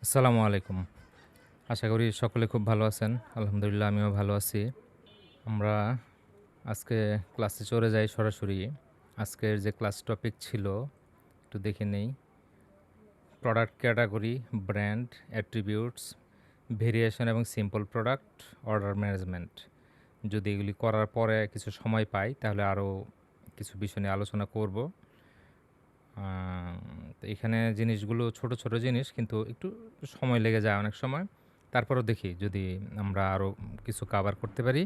আসসালামু আলাইকুম। আশা করি সকলে খুব ভালো আছেন। আলহামদুলিল্লাহ আমিও ভালো আছি। আমরা আজকে ক্লাসে চলে যাই সরাসরি। আজকের যে ক্লাস টপিক ছিল একটু দেখে নেই। Product category, brand, attributes, variation এবং সিম্পল প্রোডাক্ট, অর্ডার ম্যানেজমেন্ট। যদি এগুলি করার পরে কিছু সময় পাই তাহলে আরও কিছু বিষয় নিয়ে আলোচনা করব। তো এখানে জিনিসগুলো ছোট, ছোট জিনিস কিন্তু একটু সময় লেগে যায় অনেক সময়। তারপরেও দেখি যদি আমরা আরও কিছু কাভার করতে পারি,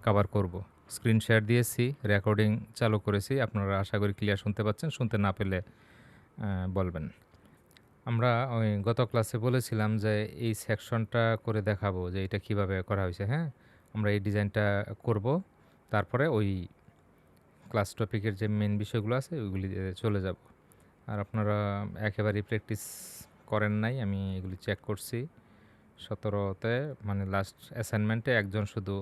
কাভার করব। স্ক্রিন শেয়ার দিয়েছি, রেকর্ডিং চালু করেছি। আপনারা আশা করি ক্লিয়ার শুনতে পাচ্ছেন। শুনতে না পেলে বলবেন। আমরা ওই গত ক্লাসে বলেছিলাম যে এই সেকশনটা করে দেখাবো যে এটা কিভাবে করা হয়েছে, হ্যাঁ? আমরা এই ডিজাইনটা করব। তারপরে ওই ক্লাস টপিকের যে মেইন বিষয়গুলো আছে ওইগুলিতে চলে যাব। আর আপনারা একেবারেই প্র্যাকটিস করেন নাই, আমি এগুলি চেক করছি। 17তে মানে লাস্ট অ্যাসাইনমেন্টে একজন শুধু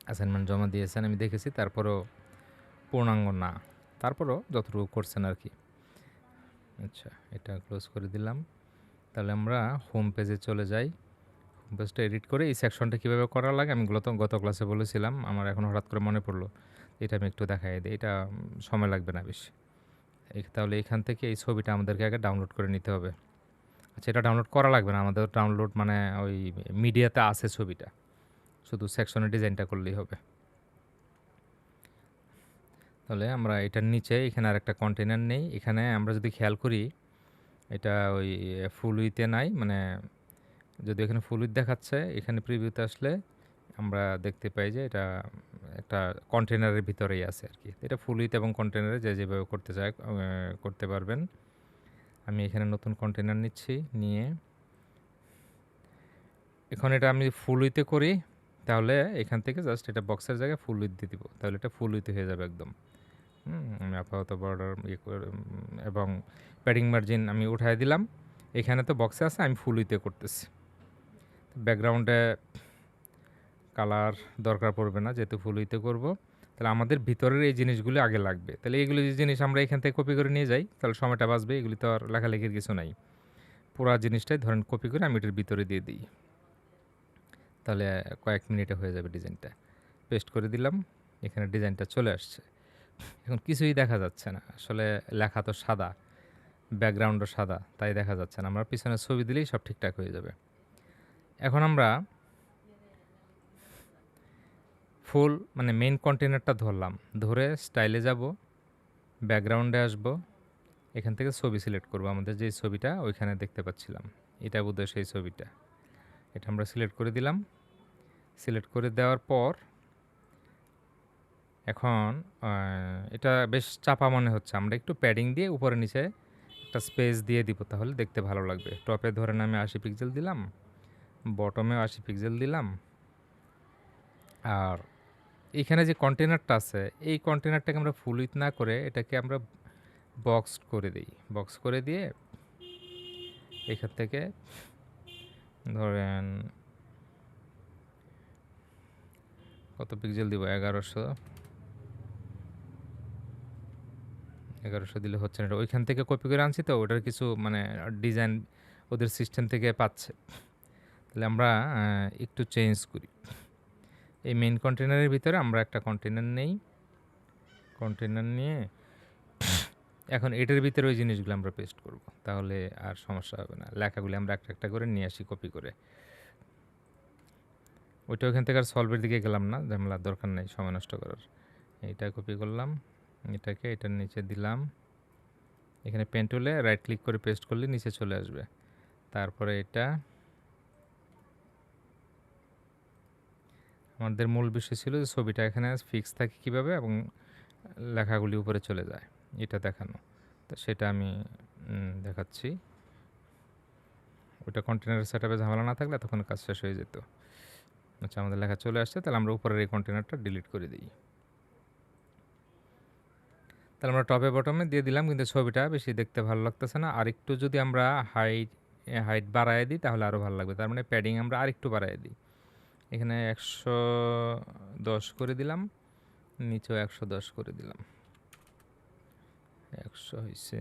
অ্যাসাইনমেন্ট জমা দিয়েছেন আমি দেখেছি, তারপরেও পূর্ণাঙ্গ না, তারপরেও যতটুকু করছেন আর কি। আচ্ছা, এটা ক্লোজ করে দিলাম। তাহলে আমরা হোম পেজে চলে যাই। হোম পেজটা এডিট করে এই সেকশনটা কীভাবে করা লাগে আমি গত ক্লাসে বলেছিলাম, আমার এখন হঠাৎ করে মনে পড়লো। এটা আমি একটু দেখাই দিই, এটা সময় লাগবে না বেশি। তাহলে এখান থেকে এই ছবিটা আমাদেরকে আগে ডাউনলোড করে নিতে হবে। আচ্ছা, এটা ডাউনলোড করা লাগবে না, আমাদের ডাউনলোড মানে ওই মিডিয়াতে আছে ছবিটা, শুধু সেকশনের ডিজাইনটা করলেই হবে। তাহলে আমরা এটার নিচে এখানে আর একটা কন্টেনার নেই। এখানে আমরা যদি খেয়াল করি এটা ওই ফুল উইথে নাই, মানে যদি এখানে ফুল উইথ দেখাচ্ছে, এখানে প্রিভিউতে আসলে আমরা দেখতে পাই যে এটা একটা কন্টেনারের ভিতরেই আছে আর কি। এটা ফুল উইথ এবং কন্টেনারে যে যেভাবে করতে চায় করতে পারবেন। আমি এখানে নতুন কন্টেনার নিচ্ছি, নিয়ে এখন এটা আমি ফুল উইথে করি, তাহলে এখান থেকে জাস্ট এটা বক্সের জায়গায় ফুল উইথ দিয়ে দিব, তাহলে এটা ফুল উইথ হয়ে যাবে একদম। আমি আপাতত বর্ডার এবং প্যাডিং মার্জিন আমি উঠাই দিলাম। এখানে তো বক্সে আছে, আমি ফুল উইথে করতেছি। ব্যাকগ্রাউন্ডে কালার দরকার পড়বে না যেহেতু ফুল উইথে করবো। তাহলে আমাদের ভিতরের এই জিনিসগুলো আগে লাগবে। তাহলে এইগুলো যে জিনিস আমরা এখান থেকে কপি করে নিয়ে যাই, তাহলে সময়টা বাঁচবে। এগুলি তো আর লেখালেখির কিছু নাই, পুরা জিনিসটাই ধরেন কপি করে আমি এটার ভিতরে দিয়ে দিই, তাহলে কয়েক মিনিটে হয়ে যাবে ডিজাইনটা। পেস্ট করে দিলাম, এখানে ডিজাইনটা চলে আসছে। এখন কিছুই দেখা যাচ্ছে না, আসলে লেখা তো সাদা, ব্যাকগ্রাউন্ডও সাদা, তাই দেখা যাচ্ছে না। আমরা পিছনে ছবি দিলেই সব ঠিকঠাক হয়ে যাবে। এখন আমরা ফুল মানে মেইন কন্টেনারটা ধরলাম, ধরে স্টাইলে যাব, ব্যাকগ্রাউন্ডে আসব, এখান থেকে ছবি সিলেক্ট করব। আমাদের যে ছবিটা ওইখানে দেখতে পাচ্ছিলাম, এটা বোধহয় সেই ছবিটা। এটা আমরা সিলেক্ট করে দিলাম। সিলেক্ট করে দেওয়ার পর এখন এটা বেশ চাপা মনে হচ্ছে, আমরা একটু প্যাডিং দিয়ে উপরে নিচে একটা স্পেস দিয়ে দিব, তাহলে দেখতে ভালো লাগবে। টপে ধরেন আমি 80 পিক্সেল দিলাম, বটমেও 80 পিক্সেল দিলাম। আর এইখানে যে কন্টেনারটা আছে, এই কন্টেনারটাকে আমরা ফুল উইথ না করে এটাকে আমরা বক্স করে দিই। বক্স করে দিয়ে এখান থেকে ধরেন কত পিক্সেল দিব, 1100 দিলে হচ্ছে না। ওইখান থেকে কপি করে আনছি, তো ওটার কিছু মানে ডিজাইন ওদের সিস্টেম থেকে পাচ্ছে। তাহলে আমরা একটু চেঞ্জ করি। এই মেইন কন্টেনারের ভিতরে আমরা একটা কন্টেনার নেই, কন্টেনার নিয়ে এখন এটার ভিতরে ওই জিনিসগুলো আমরা পেস্ট করব, তাহলে আর সমস্যা হবে না। লেখাগুলি আমরা একটা একটা করে নিয়ে আসি কপি করে। ওইটা ওইখান থেকে আর সলভের দিকে গেলাম না, ঝামেলার দরকার নেই সময় নষ্ট করার। এইটা কপি করলাম, এটাকে এটার নিচে দিলাম। এখানে পেন টুলে রাইট ক্লিক করে পেস্ট করলে নিচে চলে আসবে। তারপরে এটা আমাদের মূল বিষয় ছিল যে ছবিটা এখানে ফিক্স থাকে কীভাবে এবং লেখাগুলি উপরে চলে যায়, এটা দেখানো। তো সেটা আমি দেখাচ্ছি। ওটা কন্টেনারের সেটআপে ঝামেলা না থাকলে তখন কাজ শেষ হয়ে যেত। আচ্ছা, আমাদের লেখা চলে আসছে, তাহলে আমরা উপরের এই কন্টেনারটা ডিলিট করে দিই। তাহলে আমরা টপে বটমে দিয়ে দিলাম, কিন্তু ছবিটা বেশি দেখতে ভালো লাগতেছে না। আর একটু যদি আমরা হাইট বাড়ায় দিই তাহলে আরও ভালো লাগবে। তার মানে প্যাডিং আমরা আরেকটু বাড়ায় দিই। এখানে 110 করে দিলাম, নিচেও 110 করে দিলাম। 100 হয়েছে।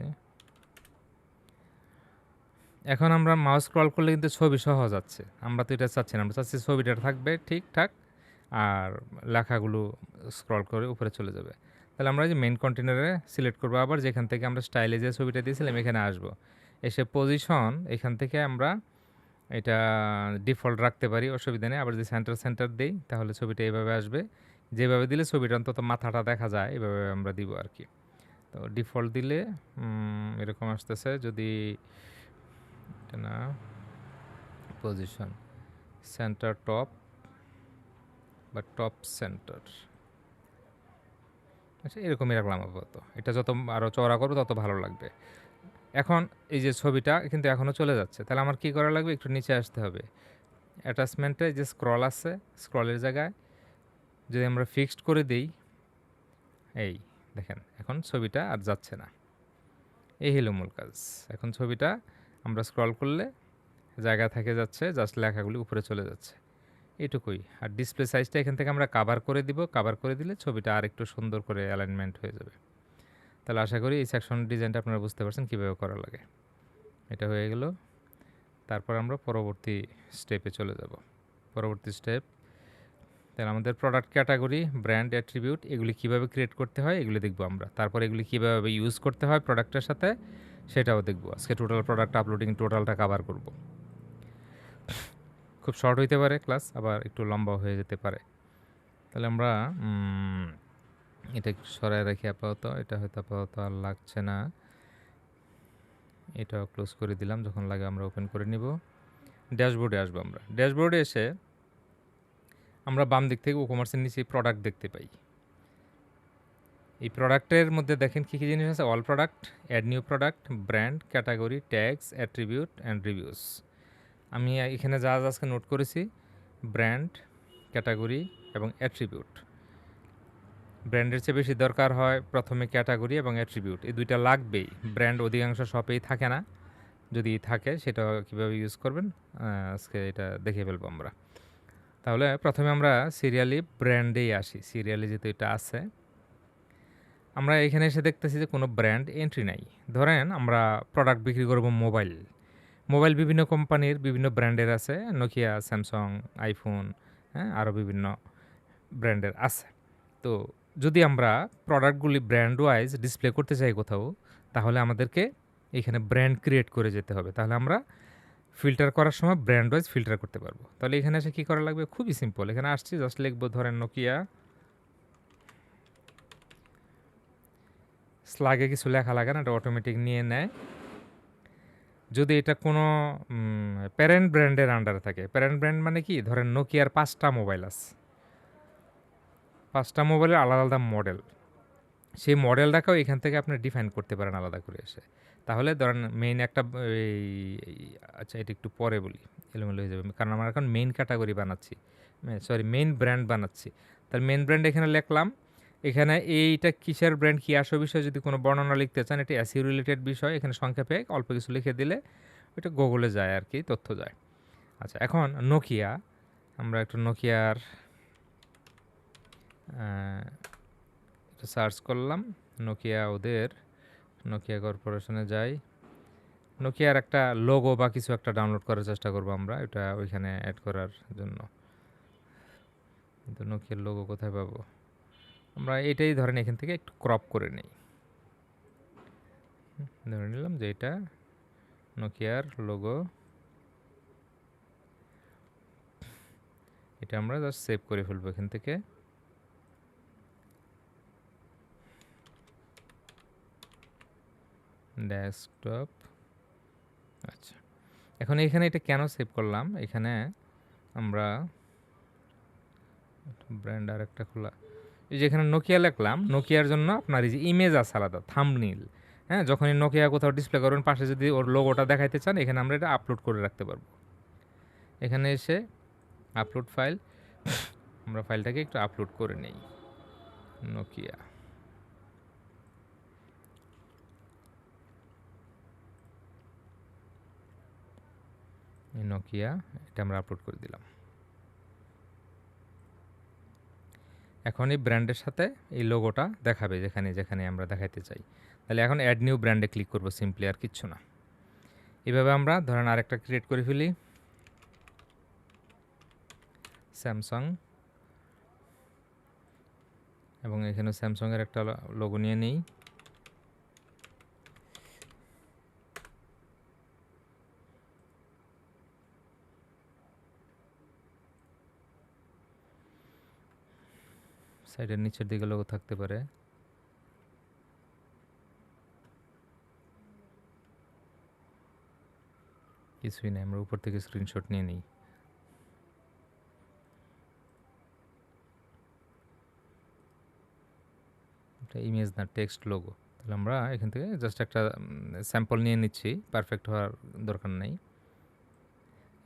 এখন আমরা মাউস স্ক্রল করলে কিন্তু ছবি সহজ যাচ্ছে। আমরা তো এটা চাচ্ছি না। আমরা চাচ্ছি ছবিটা থাকবে ঠিকঠাক আর লেখাগুলো স্ক্রল করে উপরে চলে যাবে। তাহলে আমরা এই যে মেইন কন্টেনারে সিলেক্ট করব আবার যেখান থেকে আমরা স্টাইলে যে ছবিটা দিয়েছিলাম এখানে আসবো। এসে পজিশন এখান থেকে আমরা এটা ডিফল্ট রাখতে পারি, অসুবিধা নেই। আবার যদি সেন্টার দেই তাহলে ছবিটা এভাবে আসবে। যেভাবে দিলে ছবিটা অন্তত মাথাটা দেখা যায় এভাবে আমরা দিব আরকি। তো ডিফল্ট দিলে এরকম আসতেছে। যদি এটা না পজিশন সেন্টার টপ বা টপ সেন্টার, আচ্ছা এরকমই রাখলাম আপাতত। এটা যত আরও চওড়া করবো তত ভালো লাগবে। এখন এই যে ছবিটা কিন্তু এখনও চলে যাচ্ছে, তাহলে আমার কি করা লাগবে, একটু নিচে আসতে হবে। অ্যাটাচমেন্টে যে স্ক্রল আছে, স্ক্রলের জায়গায় যদি আমরা ফিক্সড করে দিই, এই দেখেন এখন ছবিটা আর যাচ্ছে না। এই হলো মূল কাজ। এখন ছবিটা আমরা স্ক্রল করলে জায়গা থেকে যাচ্ছে, জাস্ট লেখাগুলি উপরে চলে যাচ্ছে, এটুকুই। আর ডিসপ্লে সাইজটা এখান থেকে আমরা কাভার করে দিব, কাভার করে দিলে ছবিটা আর একটু সুন্দর করে অ্যালাইনমেন্ট হয়ে যাবে। তাহলে আশা করি এই সেকশন ডিজাইনটা আপনারা বুঝতে পারছেন কীভাবে করা লাগে। এটা হয়ে গেল। তারপর আমরা পরবর্তী স্টেপে চলে যাব। পরবর্তী স্টেপ, তাহলে আমাদের প্রোডাক্ট ক্যাটাগরি, ব্র্যান্ড, অ্যাট্রিবিউট এগুলি কীভাবে ক্রিয়েট করতে হয় এগুলি দেখব আমরা। তারপর এগুলি কীভাবে ইউজ করতে হয় প্রোডাক্টের সাথে সেটাও দেখব। আজকে টোটাল প্রোডাক্ট আপলোডিং টোটালটা কাভার করব। খুব শর্ট হইতে পারে ক্লাস, আবার একটু লম্বা হয়ে যেতে পারে। তাহলে আমরা এটা একটু সরাই রাখি আপাতত। এটা হয়তো আপাতত আর লাগছে না, এটাও ক্লোজ করে দিলাম। যখন লাগে আমরা ওপেন করে নিব। ড্যাশবোর্ডে আসবো আমরা। ড্যাশবোর্ডে এসে আমরা বাম দিক থেকে ই-কমার্সের নিচে প্রোডাক্ট দেখতে পাই। এই প্রোডাক্টের মধ্যে দেখেন কী কী জিনিস আছে, all product, add new product, brand, category, tags, attribute and reviews. আমি এখানে যা আজকে নোট করেছি, ব্র্যান্ড, ক্যাটাগরি এবং অ্যাট্রিবিউট। ব্র্যান্ডের চেয়ে বেশি দরকার হয় প্রথমে ক্যাটাগরি এবং অ্যাট্রিবিউট, এই দুইটা লাগবেই। ব্র্যান্ড অধিকাংশ শপেই থাকে না, যদি থাকে সেটা কীভাবে ইউজ করবেন আজকে এটা দেখে ফেলবো আমরা। তাহলে প্রথমে আমরা সিরিয়ালি ব্র্যান্ডেই আসি। সিরিয়ালি যেহেতু এটা আছে, আমরা এখানে এসে দেখতেছি যে কোনো ব্র্যান্ড এন্ট্রি নাই। ধরেন আমরা প্রোডাক্ট বিক্রি করব মোবাইল। মোবাইল বিভিন্ন কোম্পানির বিভিন্ন ব্র্যান্ডের আছে, নোকিয়া, স্যামসাং, আইফোন, হ্যাঁ আরও বিভিন্ন ব্র্যান্ডের আছে। তো যদি আমরা প্রোডাক্টগুলি ব্র্যান্ড ওয়াইজ ডিসপ্লে করতে চাই কোথাও, তাহলে আমাদেরকে এখানে ব্র্যান্ড ক্রিয়েট করে যেতে হবে। তাহলে আমরা ফিল্টার করার সময় ব্র্যান্ড ওয়াইজ ফিল্টার করতে পারবো। তাহলে এখানে এসে কী করা লাগবে, খুবই সিম্পল। এখানে আসছি, জাস্ট লিখবো ধরেন নোকিয়া, স্লাগে কিছু লেখা লাগে না, এটা অটোমেটিক নিয়ে নেয়। যদি এটা কোনো প্যারেন্ট ব্র্যান্ডের আন্ডারে থাকে, প্যারেন্ট ব্র্যান্ড মানে কি, ধরেন নোকিয়ার 5টা মোবাইল আছে, 5টা মোবাইলের আলাদা আলাদা মডেল, সেই মডেলটাকেও এখান থেকে আপনি ডিফাইন করতে পারেন আলাদা করে এসে। তাহলে ধরেন মেইন একটা আচ্ছা এটা একটু পরে বলি, এলোমেলো হয়ে যাবে, কারণ আমরা এখন মেইন ক্যাটাগরি বানাচ্ছি, সরি মেইন ব্র্যান্ড বানাচ্ছি। তাহলে মেইন ব্র্যান্ড এখানে লিখলাম। এখানে এইটা কিসের ব্র্যান্ড, কী আসো বিষয় যদি কোনো বর্ণনা লিখতে চান, এটা এসইও রিলেটেড বিষয়, এখানে সংক্ষেপে অল্প কিছু লিখে দিলে ওইটা গুগলে যায় আর কি, তথ্য যায়। আচ্ছা এখন নোকিয়া, আমরা একটু নোকিয়ার সার্চ করলাম। নোকিয়া, ওদের নোকিয়া কর্পোরেশনে যাই, নোকিয়ার একটা লোগো বা কিছু একটা ডাউনলোড করার চেষ্টা করবো আমরা, এটা ওইখানে অ্যাড করার জন্য। কিন্তু নোকিয়ার লোগো কোথায় পাবো, আমরা এটাই ধরেন এখান থেকে একটু ক্রপ করে নিই। ধরে নিলাম যে এটা নোকিয়ার লোগো, এটা আমরা জাস্ট সেভ করে ফেলবো এখান থেকে। ডেস্কটপ, আচ্ছা এখন এখানে এটা কেন সেভ করলাম, এখানে আমরা ব্র্যান্ড আর একটা খোলা, এই যে এখানে নোকিয়া লিখলাম, নোকিয়ার জন্য আপনার এই যে ইমেজ আছে আলাদা, থাম্বনেইল, হ্যাঁ যখনই নোকিয়া কোথাও ডিসপ্লে করবেন পাশে যদি ওর লোগোটা দেখাইতে চান, এখানে আমরা এটা আপলোড করে রাখতে পারবো। এখানে এসে আপলোড ফাইল, আমরা ফাইলটাকে একটু আপলোড করে নেই। নোকিয়া, নোকিয়া, এটা আমরা আপলোড করে দিলাম। এখন এই ব্র্যান্ডের সাথে এই লোগোটা দেখাবে যেখানে যেখানে আমরা দেখাইতে চাই। তাহলে এখন অ্যাড নিউ ব্র্যান্ডে ক্লিক করবো সিম্পলি, আর কিচ্ছু না। এভাবে আমরা ধরেন আরেকটা ক্রিয়েট করে ফেলি, স্যামসাং, এবং এখানে স্যামসাংয়ের একটা লোগো নিয়ে নিই। সাইডের নিচের দিকে লোগো থাকতে পারে। কিছুই নেই, আমরা উপর থেকে স্ক্রিনশট নিয়ে নিই। এটা ইমেজ না, টেক্সট লোগো। তাহলে আমরা এখান থেকে জাস্ট একটা স্যাম্পল নিয়ে নিচ্ছি, পারফেক্ট হওয়ার দরকার নেই।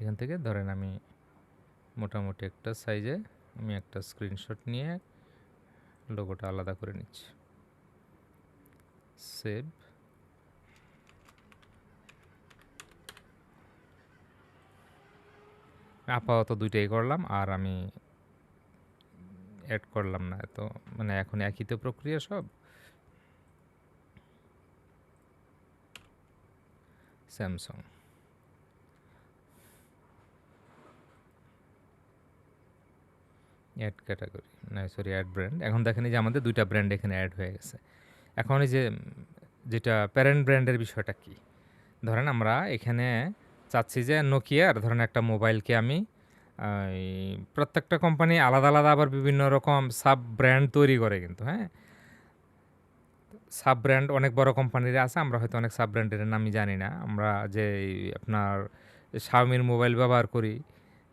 এখান থেকে ধরেন আমি মোটামুটি একটা সাইজে আমি একটা স্ক্রিনশট নিয়ে লোগোটা আলাদা করে নিচ্ছি। সেভ। আপাতত দুইটাই করলাম, আর আমি অ্যাড করলাম না, তো মানে এখন একই তো প্রক্রিয়া সব। স্যামসাং, অ্যাড ক্যাটাগরি, না সরি অ্যাড ব্র্যান্ড। এখন দেখেন এই যে আমাদের দুইটা ব্র্যান্ড এখানে অ্যাড হয়ে গেছে। এখন এই যে যেটা প্যারেন্ট ব্র্যান্ডের বিষয়টা কি, ধরেন আমরা এখানে চাচ্ছি যে নোকিয়ার ধরেন একটা মোবাইলকে আমি প্রত্যেকটা কোম্পানি আলাদা আলাদা আবার বিভিন্ন রকম সাব ব্র্যান্ড তৈরি করে কিন্তু, হ্যাঁ, সাব ব্র্যান্ড অনেক বড় কোম্পানির আছে, আমরা হয়তো অনেক সাব ব্র্যান্ডের নামই জানি না। আমরা যে আপনার শাওমির মোবাইল ব্যবহার করি,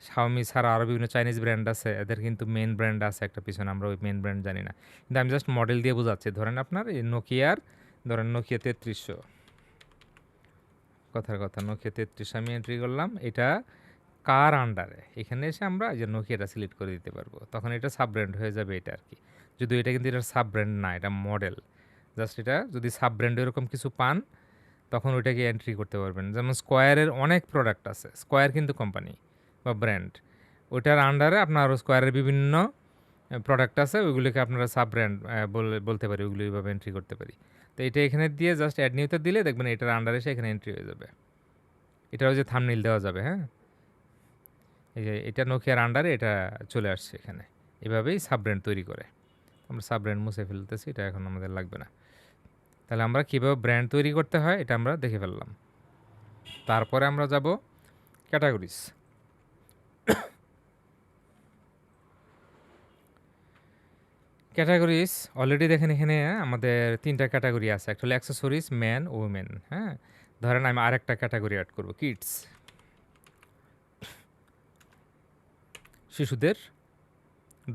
শাওমি ছাড়া আরও বিভিন্ন চাইনিজ ব্র্যান্ড আছে, এদের কিন্তু মেন ব্র্যান্ড আছে একটা পিছনে, আমরা ওই মেন ব্র্যান্ড জানি না। কিন্তু আমি জাস্ট মডেল দিয়ে বোঝাচ্ছি। ধরেন আপনার এই নোকিয়ার, ধরেন নোকিয়া 3300, কথার কথা নোকিয়া 3300 আমি এন্ট্রি করলাম। এটা কার আন্ডারে, এখানে এসে আমরা এই যে নোকিয়াটা সিলেক্ট করে দিতে পারবো, তখন এটা সাব ব্র্যান্ড হয়ে যাবে এটা আর কি। যদিও এটা কিন্তু এটার সাব ব্র্যান্ড না, এটা মডেল জাস্ট। এটা যদি সাব ব্র্যান্ড এরকম কিছু পান তখন ওইটাকে এন্ট্রি করতে পারবেন। যেমন স্কোয়ারের অনেক প্রোডাক্ট আছে, স্কোয়ার কিন্তু কোম্পানি বা ব্র্যান্ড, ওইটার আন্ডারে আপনার স্কোয়ারের বিভিন্ন প্রোডাক্ট আছে, ওইগুলোকে আপনারা সাব ব্র্যান্ড বলতে পারি, ওইগুলো এইভাবে এন্ট্রি করতে পারি। তো এটা এখানে দিয়ে জাস্ট অ্যাড নিউতে দিলে দেখবেন এটার আন্ডারে এসে এখানে এন্ট্রি হয়ে যাবে। এটাও যে থাম্বনেইল দেওয়া যাবে, হ্যাঁ, এই যে এটা নোকিয়ার আন্ডারে এটা চলে আসছে এখানে। এভাবেই সাব ব্র্যান্ড তৈরি করে। আমরা সাব ব্র্যান্ড মুছে ফেলতেছি, এটা এখন আমাদের লাগবে না। তাহলে আমরা কীভাবে ব্র্যান্ড তৈরি করতে হয় এটা আমরা দেখে ফেললাম। তারপরে আমরা যাব ক্যাটাগরিজ। ক্যাটাগরিজ অলরেডি দেখেন এখানে আমাদের 3টা ক্যাটাগরি আছে, একটা হলো অ্যাক্সেসরিজ, ম্যান, উমেন, হ্যাঁ। ধরেন আমি আরেকটা ক্যাটাগরি অ্যাড করব, কিডস, শিশুদের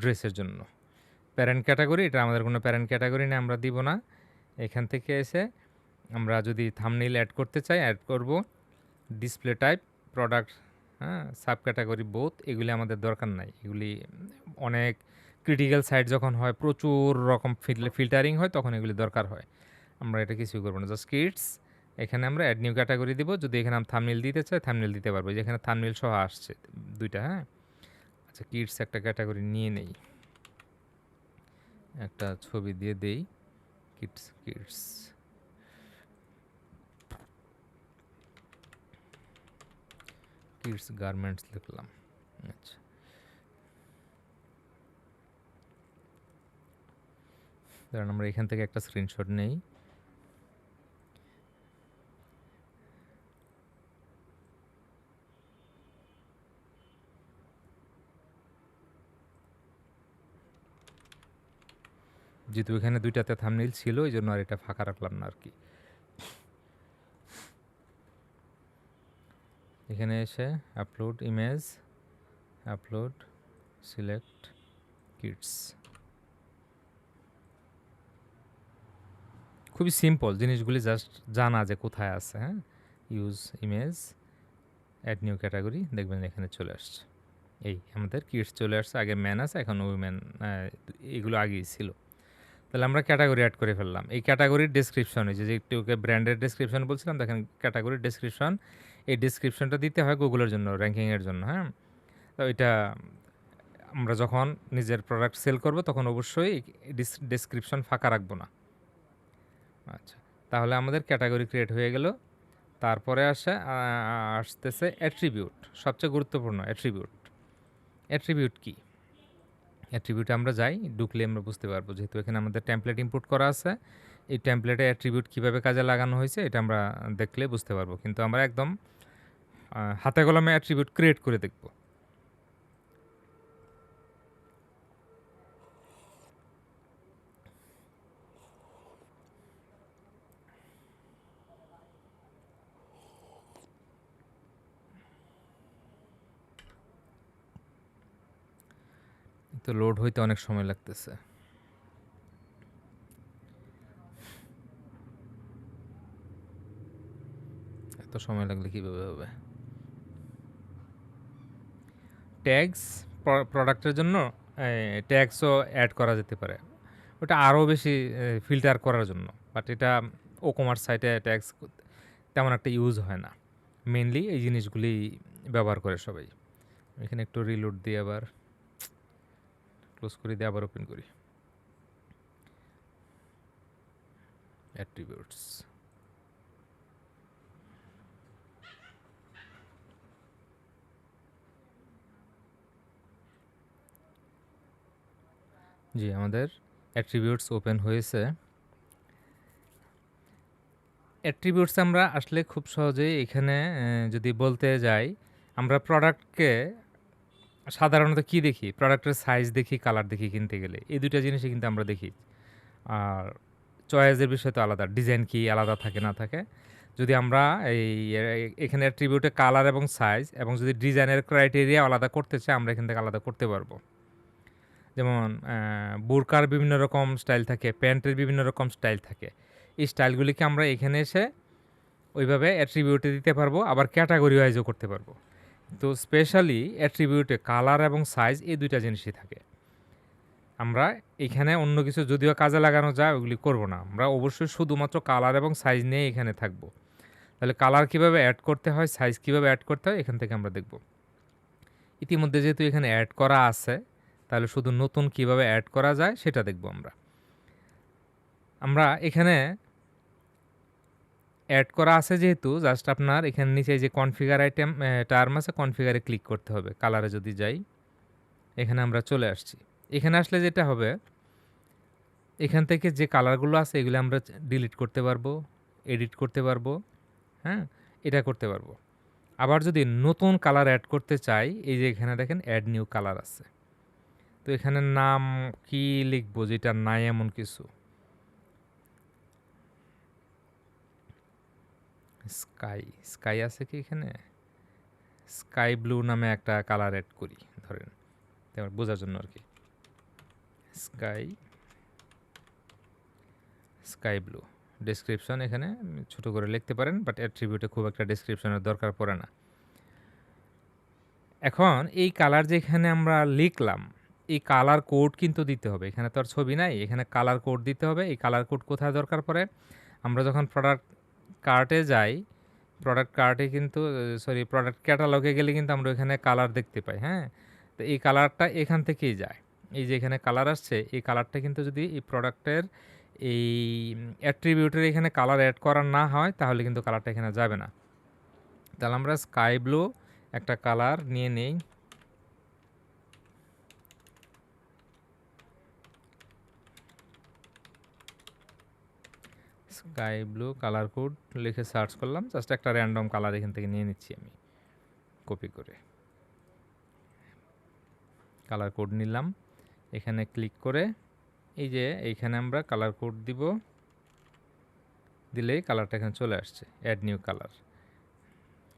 ড্রেসের জন্য। প্যারেন্ট ক্যাটাগরি, এটা আমাদের কোনো প্যারেন্ট ক্যাটাগরি না, আমরা দিব না। এখান থেকে এসে আমরা যদি থাম্বনেইল অ্যাড করতে চাই অ্যাড করব। ডিসপ্লে টাইপ, প্রোডাক্ট, হ্যাঁ, সাব ক্যাটাগরি বোথ, এগুলি আমাদের দরকার নাই। এগুলি অনেক ক্রিটিক্যাল সাইট যখন হয়, প্রচুর রকম ফিল্টারিং হয়, তখন এগুলি দরকার হয়। আমরা এটা কিছুই করবো না, জাস্ট কিডস। এখানে আমরা অ্যাড নিউ ক্যাটাগরি দিব। যদি এখানে আমি থাম্বনেইল দিতে চাই থাম্বনেইল দিতে পারবো, যেখানে থাম্বনেইল সহ আসছে দুইটা, হ্যাঁ। আচ্ছা, কিডস একটা ক্যাটাগরি নিয়ে নেই, একটা ছবি দিয়ে দেই, কিডস কিডস কিডস গার্মেন্টস লিখলাম। আচ্ছা, ধরেন আমরা এখান থেকে একটা স্ক্রিনশট নেই। যেহেতু এখানে দুইটাতে থাম্বনেইল ছিল, এই জন্য আর এটা ফাঁকা রাখলাম না আর কি। এখানে এসে upload image, upload, select kids. খুবই সিম্পল জিনিসগুলি, জাস্ট জানা যে কোথায় আছে, হ্যাঁ। Use image, add new category, দেখবেন এখানে চলে আসছে। এই আমাদের কিডস চলে আসছে, আগে ম্যান আছে, এখন উইমেন, এগুলো আগেই ছিল। তাহলে আমরা ক্যাটাগরি অ্যাড করে ফেললাম। এই ক্যাটাগরির ডেসক্রিপশন, এই যে একটুকে ব্র্যান্ডের ডেসক্রিপশন বলছিলাম, দেখেন ক্যাটাগরির ডেসক্রিপশন, এই ডেসক্রিপশনটা দিতে হয় গুগলের জন্য, র্যাঙ্কিংয়ের জন্য, হ্যাঁ। তো এটা আমরা যখন নিজের প্রোডাক্ট সেল করব তখন অবশ্যই ডেসক্রিপশন ফাঁকা রাখবো না। আচ্ছা, তাহলে আমাদের ক্যাটাগরি ক্রিয়েট হয়ে গেল। তারপরে আসতেছে অ্যাট্রিবিউট, সবচেয়ে গুরুত্বপূর্ণ অ্যাট্রিবিউট। অ্যাট্রিবিউট কি? অ্যাট্রিবিউটে আমরা যাই, ঢুকলে আমরা বুঝতে পারবো, যেহেতু এখানে আমাদের টেমপ্লেট ইনপুট করা আছে, এই টেমপ্লেটে অ্যাট্রিবিউট কীভাবে কাজে লাগানো হয়েছে এটা আমরা দেখলে বুঝতে পারবো। কিন্তু আমরা একদম হাতে কলমে অ্যাট্রিবিউট ক্রিয়েট করে দেখব। তো লোড হইতে অনেক সময় লাগতেছে। এত সময় লাগলে কীভাবে হবে? ট্যাগস, প্রোডাক্টের জন্য ট্যাগসও অ্যাড করা যেতে পারে, ওটা আরও বেশি ফিল্টার করার জন্য। বাট এটা ও কমার্স সাইটে ট্যাগস তেমন একটা ইউজ হয় না, মেনলি এই জিনিসগুলি ব্যবহার করে সবাই। এখানে একটু রিলোড দিয়ে আবার ক্লোজ করে দিয়ে আবার ওপেন করি। অ্যাট্রিবিউটস, জি আমাদের অ্যাট্রিবিউটস ওপেন হয়েছে। অ্যাট্রিবিউটস আমরা আসলে খুব সহজেই এখানে যদি বলতে যাই, আমরা প্রোডাক্টকে সাধারণত কি দেখি? প্রোডাক্টের সাইজ দেখি, কালার দেখি কিনতে গেলে। এই দুইটা জিনিসই কিন্তু আমরা দেখি। আর চয়েসের বিষয় তো আলাদা, ডিজাইন কি আলাদা থাকে না থাকে। যদি আমরা এখানে অ্যাট্রিবিউটে কালার এবং সাইজ এবং যদি ডিজাইনের ক্রাইটেরিয়া আলাদা করতে চাই, আমরা এখান থেকে আলাদা করতে পারবো। যেমন বোরকার বিভিন্ন রকম স্টাইল থাকে, প্যান্টের বিভিন্ন রকম স্টাইল থাকে। এই স্টাইলগুলিকে আমরা এখানে এসে ওইভাবে অ্যাট্রিবিউটে দিতে পারবো, আবার ক্যাটাগরি ওয়াইজও করতে পারবো। তো স্পেশালি অ্যাট্রিবিউটে কালার এবং সাইজ এই দুইটা জিনিসই থাকে। আমরা এখানে অন্য কিছু যদিও কাজে লাগানো যায় ওগুলি করব না, আমরা অবশ্যই শুধুমাত্র কালার এবং সাইজ নিয়ে এখানে থাকবো। তাহলে কালার কীভাবে অ্যাড করতে হয়, সাইজ কীভাবে অ্যাড করতে হয়, এখান থেকে আমরা দেখব। ইতিমধ্যে যেহেতু এখানে অ্যাড করা আছে, তাহলে শুধু নতুন কিভাবে অ্যাড করা যায় সেটা দেখব। আমরা এখানে অ্যাড করা আছে যেহেতু, জাস্ট আপনার এখানে নিচে যে কনফিগার আইটেম টার্ম আছে, কনফিগারে ক্লিক করতে হবে। কালারে যদি যাই, এখানে আমরা চলে আসছি। এখানে আসলে যেটা হবে, এখান থেকে যে কালারগুলো আছে এগুলো আমরা ডিলিট করতে পারবো, এডিট করতে পারবো, হ্যাঁ, এটা করতে পারবো। আবার যদি নতুন কালার অ্যাড করতে চাই, এই যে এখানে দেখেন অ্যাড নিউ কালার আছে। তো এখানে নাম কি লিখবো যেটা নাই এমন কিছু? স্কাই আছে কি এখানে? স্কাই ব্লু নামে একটা কালার অ্যাড করি ধরেন, এবার বোঝার জন্য আর কি। Sky blue. ডেসক্রিপশন এখানে ছোট করে লিখতে পারেন, বাট অ্যাট্রিবিউটে খুব একটা ডেসক্রিপশনের দরকার পড়ে না। এখন এই কালার যেখানে আমরা লিখলাম, এই কালার কোড কিন্তু দিতে হবে। এখানে তো আর ছবি নাই, এখানে কালার কোড দিতে হবে। এই কালার কোড কোথায় দরকার পড়ে? আমরা যখন প্রোডাক্ট কার্টে যাই, প্রোডাক্ট কার্টে কিন্তু প্রোডাক্ট ক্যাটালগে গেলে কিন্তু আমরা এখানে কালার দেখতে পাই, হ্যাঁ। তো এই কালারটা এখান থেকেই যায়। এই যে এখানে কালার আসছে, এই কালারটা কিন্তু যদি এই প্রোডাক্টের এই অ্যাট্রিবিউটের এখানে কালার অ্যাড করা না হয়, তাহলে কিন্তু কালারটা এখানে যাবে না। তাহলে আমরা স্কাই ব্লু একটা কালার নিয়ে নেই। স্কাই ব্লু কালার কোড লিখে সার্চ করলাম, জাস্ট একটা র্যান্ডম কালার এখান থেকে নিয়ে নিচ্ছি আমি, কপি করে কালার কোড নিলাম। এখানে ক্লিক করে এই যে এইখানে আমরা কালার কোড দিব, দিলেই কালারটা এখানে চলে আসছে, অ্যাড নিউ কালার।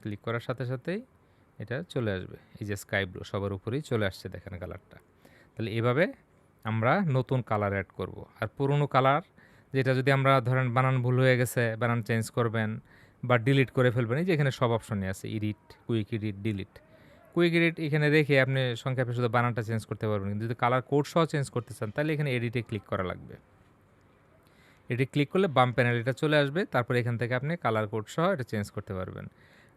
ক্লিক করার সাথে সাথেই এটা চলে আসবে। এই যে স্কাই ব্লু সবার উপরেই চলে আসছে, দেখেন কালারটা। তাহলে এভাবে আমরা নতুন কালার অ্যাড করব। আর পুরনো কালার যেটা যদি আমরা ধরেন বানান ভুল হয়ে গেছে, বানান চেঞ্জ করবেন বা ডিলিট করে ফেলবেন, এই যে এখানে সব অপশনই আছে, edit, quick edit, delete. Quick edit এখানে রেখে আপনি সংক্ষেপে শুধু বানানটা চেঞ্জ করতে পারবেন, কিন্তু যদি কালার কোড সহ চেঞ্জ করতে চান তাহলে এখানে এডিটে ক্লিক করা লাগবে। এটি ক্লিক করলে বাম প্যানেল এটা চলে আসবে, তারপরে এখান থেকে আপনি কালার কোড সহ এটা চেঞ্জ করতে পারবেন।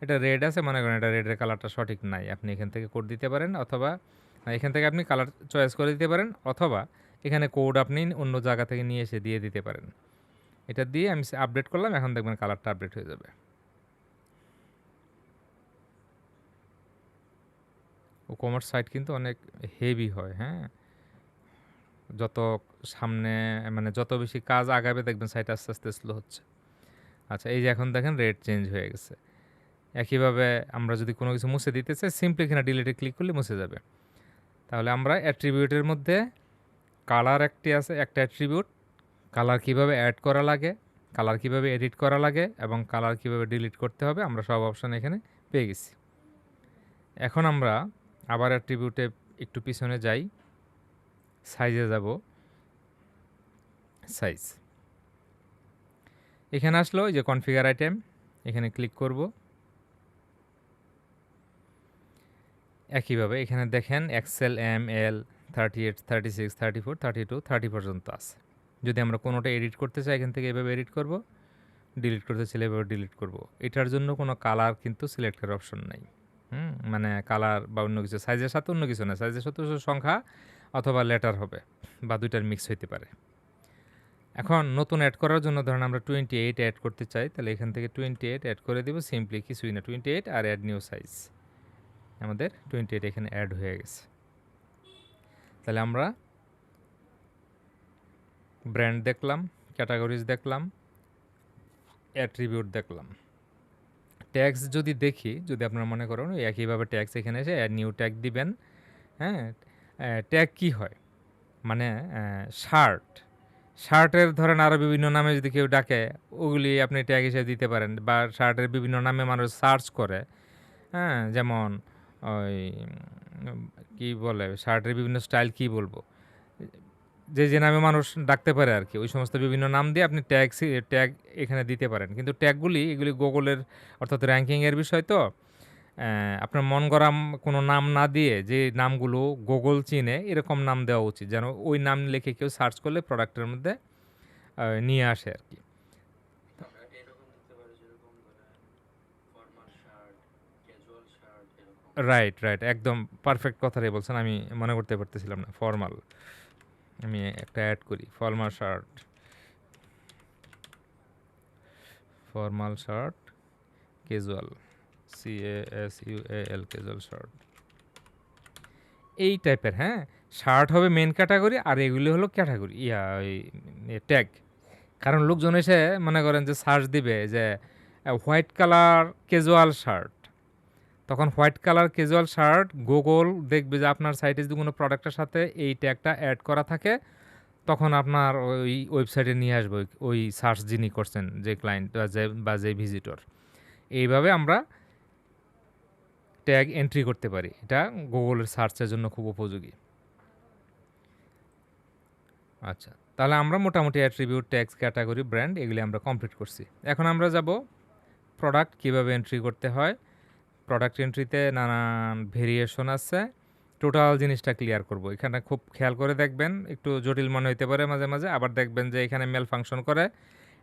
এটা রেড আছে, মনে করেন এটা রেডের কালারটা সঠিক নাই, আপনি এখান থেকে কোড দিতে পারেন, অথবা এখান থেকে আপনি কালার চয়েস করে দিতে পারেন, অথবা এখানে কোড আপনি অন্য জায়গা থেকে নিয়ে এসে দিয়ে দিতে পারেন। এটা দিয়ে আমি আপডেট করলাম, এখন দেখবেন কালারটা আপডেট হয়ে যাবে। ও কমার্স সাইট কিন্তু অনেক হেভি হয়, হ্যাঁ? যত সামনে মানে যত বেশি কাজ আগাবে দেখবেন সাইট আস্তে আস্তে স্লো হচ্ছে। আচ্ছা, এই যে এখন দেখেন রেট চেঞ্জ হয়ে গেছে। একইভাবে আমরা যদি কোনো কিছু মুছে দিতে চাই, সিম্পলি এখানে ডিলিটে ক্লিক করলে মুছে যাবে। তাহলে আমরা অ্যাট্রিবিউটের মধ্যে কালার একটি আছে, একটা অ্যাট্রিবিউট। কালার কিভাবে অ্যাড করা লাগে, কালার কিভাবে এডিট করা লাগে এবং কালার কিভাবে ডিলিট করতে হবে আমরা সব অপশন এখানে পেয়ে গেছি। এখন আমরা আবার অ্যাট্রিবিউটে একটু পিছনে যাই, সাইজে যাব, সাইজ। এখানে আসলো এই যে কনফিগার আইটেম, এখানে ক্লিক করব। একইভাবে এখানে দেখেন এক্সেল এম এল 38, 36, 34, 32, 30 পর্যন্ত আছে। যদি আমরা কোনোটা এডিট করতে চাই এখান থেকে এভাবে এডিট করব, ডিলিট করতে চাইলে এভাবে ডিলিট করব। এটার জন্য কোনো কালার কিন্তু সিলেক্ট করার অপশন নাই। মানে কালার বা অন্য কিছু সাইজের সাথে অন্য কিছু না, সাইজের সাথে শুধু সংখ্যা অথবা লেটার হবে বা দুইটার মিক্স হইতে পারে। এখন নতুন অ্যাড করার জন্য ধরেন আমরা 28 অ্যাড করতে চাই, তাহলে এখান থেকে 28 অ্যাড করে দেব, সিম্পলি কিছুই না 28 আর অ্যাড নিউ সাইজ। আমাদের 28 এখানে অ্যাড হয়ে গেছে। তাহলে আমরা ব্র্যান্ড দেখলাম, ক্যাটাগরিজ দেখলাম, অ্যাট্রিবিউট দেখলাম। ট্যাগস যদি দেখি, যদি আপনারা মনে করেন ওই একইভাবে ট্যাগস এখানে এসে অ্যাড নিউ ট্যাগ দিবেন। হ্যাঁ, ট্যাগ কি হয় মানে শার্ট, শার্টের ধরেন আরও বিভিন্ন নামে যদি কেউ ডাকে ওগুলি আপনি ট্যাগ হিসেবে দিতে পারেন, বা শার্টের বিভিন্ন নামে মানুষ সার্চ করে। হ্যাঁ, যেমন ওই কী বলে শার্টের বিভিন্ন স্টাইল কী বলবো, যে যে নামে মানুষ ডাকতে পারে আর কি, ওই সমস্ত বিভিন্ন নাম দিয়ে আপনি ট্যাগ এখানে দিতে পারেন। কিন্তু ট্যাগগুলি এগুলি গুগলের অর্থাৎ র্যাঙ্কিংয়ের বিষয় তো আপনার মন গড়া কোনো নাম না দিয়ে যে নামগুলো গুগল চিনে এরকম নাম দেওয়া উচিত, যেন ওই নাম লিখে কেউ সার্চ করলে প্রোডাক্টের মধ্যে নিয়ে আসে আর কি। রাইট, রাইট, একদম পারফেক্ট কথাটাই বলছেন, আমি মনে করতে পারতেছিলাম না। ফর্মাল, আমি একটা অ্যাড করি, formal shirt, formal shirt, casual, CASUAL, casual shirt, এই টাইপের। হ্যাঁ, শার্ট হবে মেন ক্যাটাগরি আর এগুলি হলো ক্যাটাগরি ওই ট্যাগ। কারণ লোকজন এসে মনে করেন যে সার্চ দিবে যে হোয়াইট কালার ক্যাজুয়াল শার্ট, তখন white colour casual shirt Google দেখবে যে আপনার সাইটে যদি কোনো প্রোডাক্টের সাথে এই ট্যাগটা অ্যাড করা থাকে, তখন আপনার ওই ওয়েবসাইটে নিয়ে আসবে ওই সার্চ যিনি করছেন, যে ক্লায়েন্ট বা যে ভিজিটর। এইভাবে আমরা ট্যাগ এন্ট্রি করতে পারি, এটা গুগলের সার্চের জন্য খুব উপযোগী। আচ্ছা, তাহলে আমরা মোটামুটি অ্যাট্রিবিউট, ট্যাগস, ক্যাটাগরি, ব্র্যান্ড এগুলি আমরা কমপ্লিট করছি। এখন আমরা যাব প্রোডাক্ট কীভাবে এন্ট্রি করতে হয়। প্রোডাক্ট এন্ট্রিতে নানান ভেরিয়েশন আছে, টোটাল জিনিসটা ক্লিয়ার করব। এখানে খুব খেয়াল করে দেখবেন, একটু জটিল মনে হতে পারে মাঝে মাঝে, আবার দেখবেন যে এখানে মেল ফাংশন করে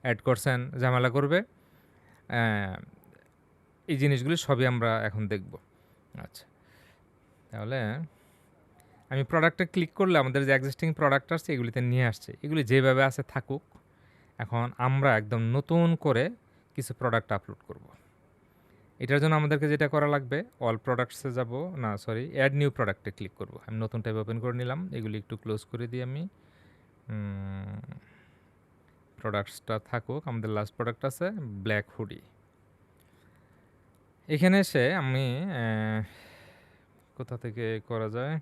অ্যাড করছেন, ঝামেলা করবে। এই জিনিসগুলি সবই আমরা এখন দেখব। আচ্ছা, তাহলে আমি প্রোডাক্টে ক্লিক করলে আমাদের যে এক্সিস্টিং প্রোডাক্ট আসছে এগুলিতে নিয়ে আসছে, এগুলি যেভাবে আছে থাকুক। এখন আমরা একদম নতুন করে কিছু প্রোডাক্ট আপলোড করব। এটার জন্য আমাদেরকে যেটা করা লাগবে, অল প্রোডাক্টসে যাব, না সরি, অ্যাড নিউ প্রোডাক্টে ক্লিক করব। আমি নতুন টাইপ ওপেন করে নিলাম, এগুলি একটু ক্লোজ করে দিই আমি। প্রোডাক্টসটা থাকুক, আমাদের লাস্ট প্রোডাক্ট আছে ব্ল্যাক হুডি। এখানে এসে আমি কোথা থেকে করা যায়,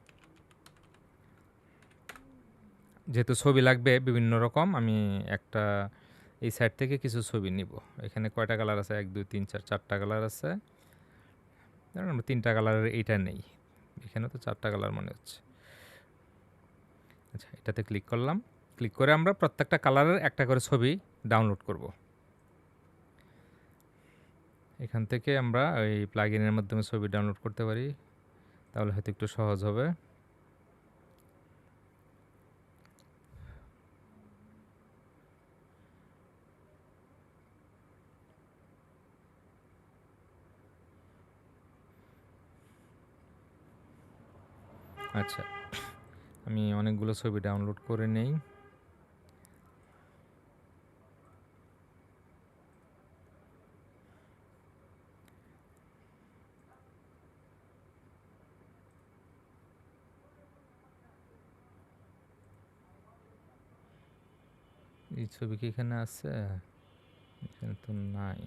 যেহেতু ছবি লাগবে বিভিন্ন রকম, আমি একটা এই সাইড থেকে কিছু ছবি নিব। এখানে কয়টা কালার আছে, 1 2 3 4, 4টা কালার আছে। আমরা 3টা কালারের এইটা নেই, এখানে তো 4টা কালার মনে হচ্ছে। আচ্ছা, এটাতে ক্লিক করলাম, ক্লিক করে আমরা প্রত্যেকটা কালারের একটা করে ছবি ডাউনলোড করব। এখান থেকে আমরা এই প্লাগইনের মাধ্যমে ছবি ডাউনলোড করতে পারি, তাহলে হয়তো একটু সহজ হবে। আচ্ছা, আমি অনেকগুলো ছবি ডাউনলোড করে নেই। এই ছবি কি এখানে আছে? এখানে তো নাই।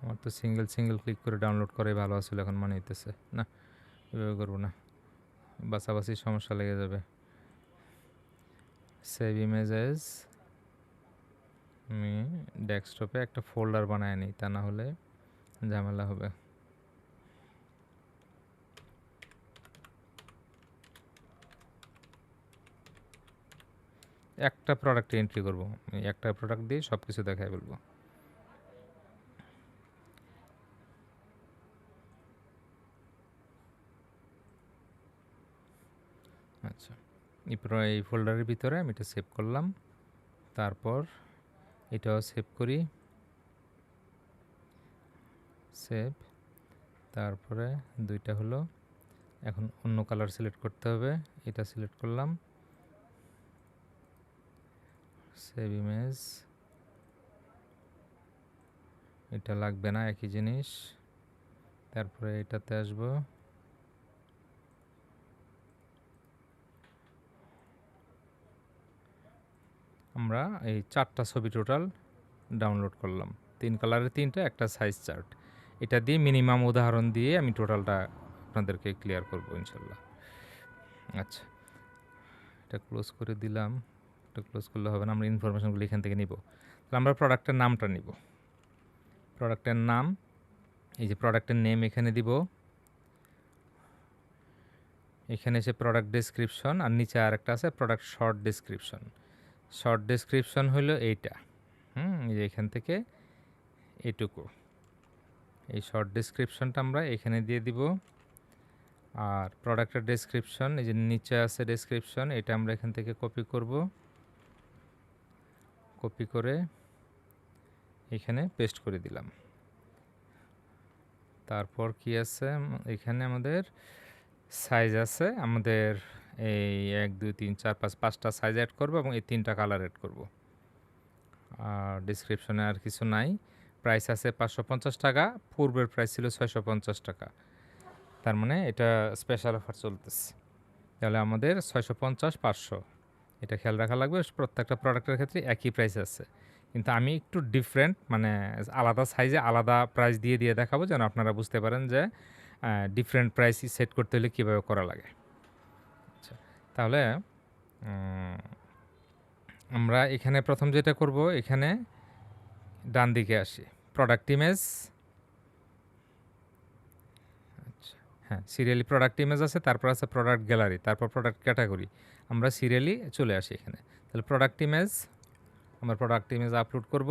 আমার তো সিঙ্গেল ক্লিক করে ডাউনলোড করাই ভালো আছিল, এখন মনে হইতেছে না, এভাবে করবো না, বাছাবাছি সমস্যা লেগে যাবে। সেভ ইমেজেস, আমি ডেস্কটপে একটা ফোল্ডার বানায় নিই, তা না হলে ঝামেলা হবে। একটা প্রোডাক্ট এন্ট্রি করবো, একটা প্রোডাক্ট দিয়ে সব কিছু দেখাই বলবো। আচ্ছা, এই ফোল্ডারের ভিতরে আমি এটা সেভ করলাম, তারপর এটাও সেভ করি, সেভ। তারপরে দুইটা হলো, এখন অন্য কালার সিলেক্ট করতে হবে, এটা সিলেক্ট করলাম, সেভ ইমেজ, এটা লাগবে না, একই জিনিস। তারপরে এটাতে আসবো, আমরা এই 4টা ছবি টোটাল ডাউনলোড করলাম, 3 কালারের 3টা, একটা সাইজ চার্ট। এটা দিয়ে মিনিমাম উদাহরণ দিয়ে আমি টোটালটা আপনাদেরকে ক্লিয়ার করব ইনশাল্লাহ। আচ্ছা, এটা ক্লোজ করে দিলাম। এটা ক্লোজ করলে হবে না, আমরা ইনফরমেশনগুলো এখান থেকে নিব। তাহলে আমরা প্রোডাক্টের নামটা নিব। প্রোডাক্টের নাম, এই যে প্রোডাক্টের নেম এখানে দিব, এখানে এসে প্রোডাক্ট ডেসক্রিপশন, আর নিচে আর একটা আছে product short description. Short description হলো এইটা, এই যে এখান থেকে এইটুকু, এই শর্ট ডেসক্রিপশনটা আমরা এখানে দিয়ে দিব। আর প্রোডাক্টের ডেসক্রিপশন, এই যে নিচে আছে ডেসক্রিপশন, এটা আমরা এখান থেকে কপি করব, কপি করে এখানে পেস্ট করে দিলাম। তারপর কি আছে এখানে, আমাদের সাইজ আছে, আমাদের এই 1 2 3 4 5 5টা সাইজ অ্যাড করব এবং এই 3টা কালার অ্যাড করব। আর ডেসক্রিপশনে আর কিছু নাই। প্রাইস আছে 550 টাকা, পূর্বের প্রাইস ছিল 650 টাকা, তার মানে এটা স্পেশাল অফার চলতেছে। তাহলে আমাদের 650 500, এটা খেয়াল রাখা লাগবে। প্রত্যেকটা প্রোডাক্টের ক্ষেত্রে একই প্রাইস আছে, কিন্তু আমি একটু ডিফারেন্ট, মানে আলাদা সাইজে আলাদা প্রাইস দিয়ে দিয়ে দেখাবো, যেন আপনারা বুঝতে পারেন যে ডিফারেন্ট প্রাইস সেট করতে হলে কীভাবে করা লাগে। আচ্ছা, তাহলে আমরা এখানে প্রথম যেটা করব, এখানে ডান দিকে আসি, প্রোডাক্ট ইমেজ। আচ্ছা, হ্যাঁ, সিরিয়ালি প্রোডাক্ট ইমেজ আছে, তারপর আছে প্রোডাক্ট গ্যালারি, তারপর প্রোডাক্ট ক্যাটাগরি। আমরা সিরিয়ালি চলে আসি এখানে। তাহলে প্রোডাক্ট ইমেজ, আমরা প্রোডাক্ট ইমেজ আপলোড করব।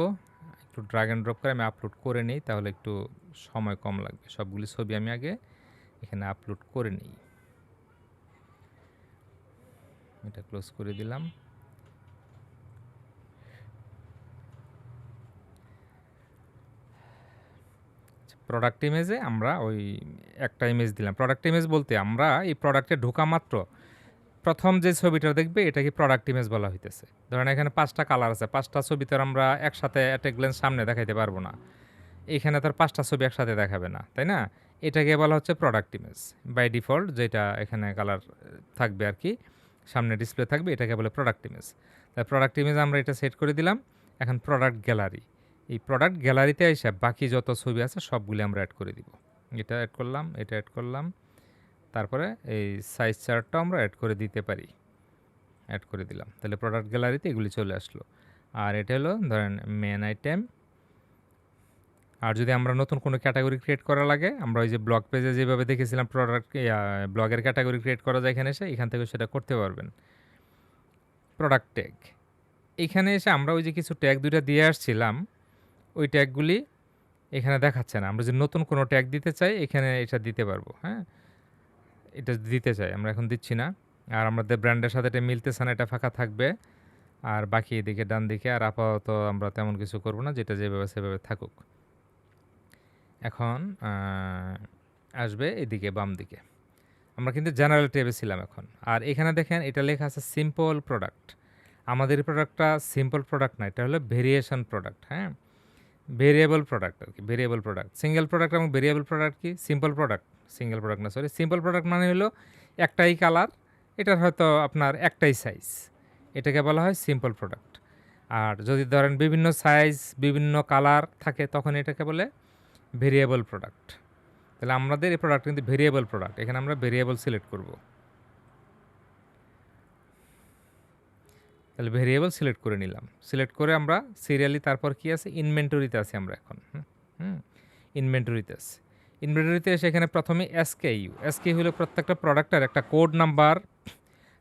একটু ড্র্যাগ অ্যান্ড ড্রপ করে আমি আপলোড করে নিই, তাহলে একটু সময় কম লাগবে। সবগুলি ছবি আমি আগে এখানে আপলোড করে নিই। এটা ক্লোজ করে দিলাম। প্রোডাক্ট ইমেজে আমরা ওই একটা ইমেজ দিলাম। প্রোডাক্ট ইমেজ বলতে আমরা এই প্রোডাক্টে ঢোকা মাত্র প্রথম যে ছবিটা দেখবে এটাকে প্রোডাক্ট ইমেজ বলা হইতেছে। ধরেন এখানে 5টা কালার আছে, 5টা ছবিতে আমরা একসাথে অ্যাট এ গ্ল্যান্স সামনে দেখাইতে পারবো না, এখানে তার 5টা ছবি একসাথে দেখাবে না, তাই না? এটাকে বলা হচ্ছে প্রোডাক্ট ইমেজ। বাই ডিফল্ট যেটা এখানে কালার থাকবে আর কি, সামনে ডিসপ্লে থাকবে, এটাকে বলে প্রোডাক্ট ইমেজ। তাই প্রোডাক্ট ইমেজ আমরা এটা সেট করে দিলাম। এখন প্রোডাক্ট গ্যালারি, এই প্রোডাক্ট গ্যালারিতে এসে বাকি যত ছবি আছে সবগুলি আমরা অ্যাড করে দিব। এটা অ্যাড করলাম, এটা অ্যাড করলাম, তারপরে এই সাইজ চার্টটা আমরা অ্যাড করে দিতে পারি, অ্যাড করে দিলাম। তাহলে প্রোডাক্ট গ্যালারিতে এগুলি চলে আসলো। আর এটা হলো ধরেন মেন আইটেম। আর যদি আমরা নতুন কোনো ক্যাটাগরি ক্রিয়েট করা লাগে, আমরা ওই যে ব্লগ পেজে যেভাবে দেখেছিলাম প্রোডাক্ট ব্লগের ক্যাটাগরি ক্রিয়েট করা যায়, এখানে এসে এখান থেকে সেটা করতে পারবেন। প্রোডাক্ট ট্যাগ, এখানে এসে আমরা ওই যে কিছু ট্যাগ দুইটা দিয়ে আসছিলাম, ওই ট্যাগগুলি এখানে দেখাচ্ছে না। আমরা যদি নতুন কোনো ট্যাগ দিতে চাই এখানে এটা দিতে পারবো। হ্যাঁ, এটা দিতে চাই, আমরা এখন দিচ্ছি না। আর আমাদের ব্র্যান্ডের সাথে এটা মিলতেছে না, এটা ফাঁকা থাকবে। আর বাকি এদিকে ডান দিকে আর আপাতত আমরা তেমন কিছু করব না, যেটা যেভাবে সেভাবে থাকুক। এখন আসবে এদিকে বাম দিকে, আমরা কিন্তু জেনারেল ট্যাবে ছিলাম এখন। আর এখানে দেখেন এটা লেখা আছে সিম্পল প্রোডাক্ট। আমাদের এই প্রোডাক্টটা সিম্পল প্রোডাক্ট না, এটা হলো ভেরিয়েশন প্রোডাক্ট। হ্যাঁ, ভেরিয়েবল প্রোডাক্ট আর কি, ভেরিয়েবল প্রোডাক্ট। সিঙ্গেল প্রোডাক্ট এবং ভেরিয়েবল প্রোডাক্ট কি? সিম্পল প্রোডাক্ট, সিঙ্গেল প্রোডাক্ট না, সরি, সিম্পল প্রোডাক্ট মানে হলো একটাই কালার, এটার হয়তো আপনার একটাই সাইজ, এটাকে বলা হয় সিম্পল প্রোডাক্ট। আর যদি ধরেন বিভিন্ন সাইজ, বিভিন্ন কালার থাকে, তখন এটাকে বলে ভেরিয়েবল প্রোডাক্ট। তাহলে আমাদের এই প্রোডাক্ট কিন্তু ভেরিয়েবল প্রোডাক্ট, এখানে আমরা ভেরিয়েবল সিলেক্ট করব। তাহলে ভেরিয়েবল সিলেক্ট করে নিলাম, সিলেক্ট করে আমরা সিরিয়ালি তারপর কি আছে, ইনভেন্টরিতে আছি আমরা এখন। ইনভেন্টরিতে আছে, ইনভেন্টরিতে এসে এখানে প্রথমে এসকেইউ, এসকেইউ হলো প্রত্যেকটা প্রোডাক্টের একটা কোড নাম্বার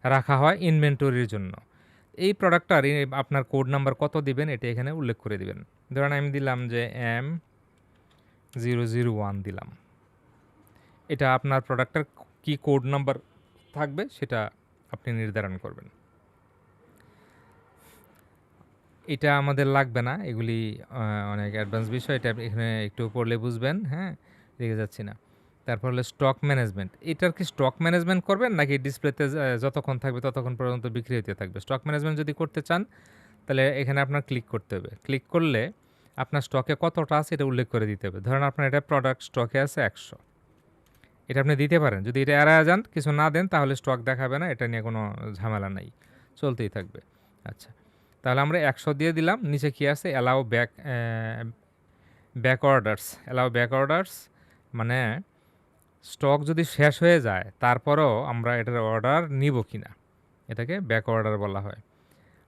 রাখা হয় ইনভেন্টরির জন্য। এই প্রোডাক্টটার আপনার কোড নাম্বার কত দিবেন এটা এখানে উল্লেখ করে দিবেন। ধরেন আমি দিলাম যে M001 দিলাম, এটা আপনার প্রোডাক্টের কি কোড নাম্বার থাকবে সেটা আপনি নির্ধারণ করবেন। এটা আমাদের লাগবে না, এগুলি অনেক অ্যাডভান্স বিষয়, এটা এখানে একটু পড়লে বুঝবেন। হ্যাঁ, রেখে যাচ্ছি না। তারপর হলো স্টক ম্যানেজমেন্ট। এটার কি স্টক ম্যানেজমেন্ট করবেন নাকি ডিসপ্লেতে যতক্ষণ থাকবে ততক্ষণ পর্যন্ত বিক্রি হতে থাকবে? স্টক ম্যানেজমেন্ট যদি করতে চান তাহলে এখানে আপনার ক্লিক করতে হবে। ক্লিক করলে আপনার স্টকে কতটা আছে এটা উল্লেখ করে দিতে হবে। ধরেন আপনার এটা প্রোডাক্ট স্টকে আছে 100, এটা আপনি দিতে পারেন। যদি এটা এড়ায় যান, কিছু না দেন, তাহলে স্টক দেখাবে না, এটা নিয়ে কোনো ঝামেলা নাই, চলতেই থাকবে। আচ্ছা, তাহলে আমরা 100 দিয়ে দিলাম। নিচে কি আছে, allow back orders. Allow back orders মানে স্টক যদি শেষ হয়ে যায় তারপরেও আমরা এটার অর্ডার নিব কি না, এটাকে ব্যাক অর্ডার বলা হয়।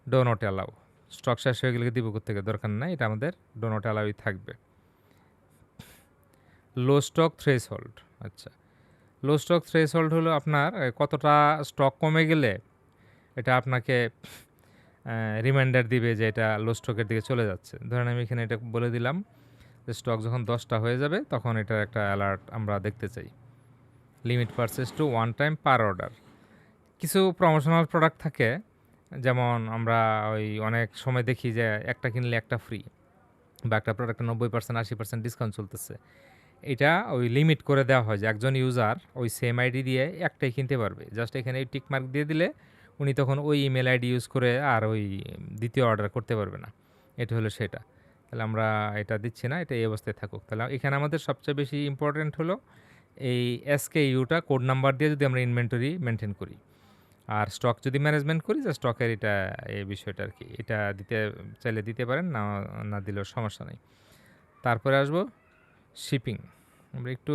ডো নট অ্যালাউ, স্টক শেষ হয়ে গেলে দিব থেকে দরকার নাই, এটা আমাদের ডো নট অ্যালাউই থাকবে। লো স্টক থ্রেশহোল্ড। আচ্ছা, লো স্টক থ্রেশহোল্ড হলো আপনার কতটা স্টক কমে গেলে এটা আপনাকে রিমাইন্ডার দিবে যে এটা লো স্টকের দিকে চলে যাচ্ছে। ধরেন আমি এখানে এটা বলে দিলাম যে স্টক যখন 10টা হয়ে যাবে তখন এটার একটা অ্যালার্ট আমরা দেখতে চাই। Limit purchase to 1 time per order. কিছু প্রমোশনাল প্রোডাক্ট থাকে, যেমন আমরা ওই অনেক সময় দেখি যে একটা কিনলে একটা ফ্রি, বা একটা প্রোডাক্টে 90% 80% ডিসকাউন্ট চলতেছে। এটা ওই লিমিট করে দেওয়া হয় যে একজন ইউজার ওই সেম আইডি দিয়ে একটাই কিনতে পারবে। জাস্ট এখানে টিক মার্ক দিয়ে দিলে উনি তখন ওই ইমেল আইডি ইউজ করে আর ওই দ্বিতীয় অর্ডার করতে পারবে না। এটা হলো সেটা। তাহলে আমরা এটা দিচ্ছি না, এটা এই অবস্থায় থাকুক। তাহলে এখানে আমাদের সবচেয়ে বেশি ইম্পর্টেন্ট হলো এই এসকেইউটা, কোড নাম্বার দিয়ে যদি আমরা ইনভেন্টরি মেনটেন করি আর স্টক যদি ম্যানেজমেন্ট করি, যে স্টকের এটা এই বিষয়টা আর কি, এটা দিতে চাইলে দিতে পারেন, না না দিলেও সমস্যা নেই। তারপরে আসবো শিপিং। আমরা একটু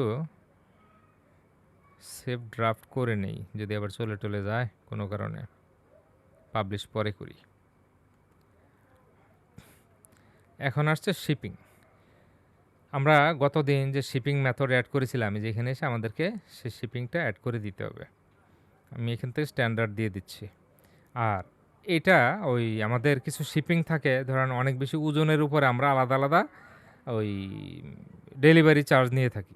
সেভ ড্রাফট করে নেই, যদি আবার চলে যায় কোনো কারণে, পাবলিশ পরে করি। এখন আসছে শিপিং। আমরা গতদিন যে শিপিং মেথড অ্যাড করেছিলাম, আমি যেখানে এসে আমাদেরকে সেই শিপিংটা অ্যাড করে দিতে হবে। আমি এখান থেকে স্ট্যান্ডার্ড দিয়ে দিচ্ছি। আর এটা ওই আমাদের কিছু শিপিং থাকে, ধরেন অনেক বেশি ওজনের উপরে আমরা আলাদা আলাদা ওই ডেলিভারি চার্জ নিয়ে থাকি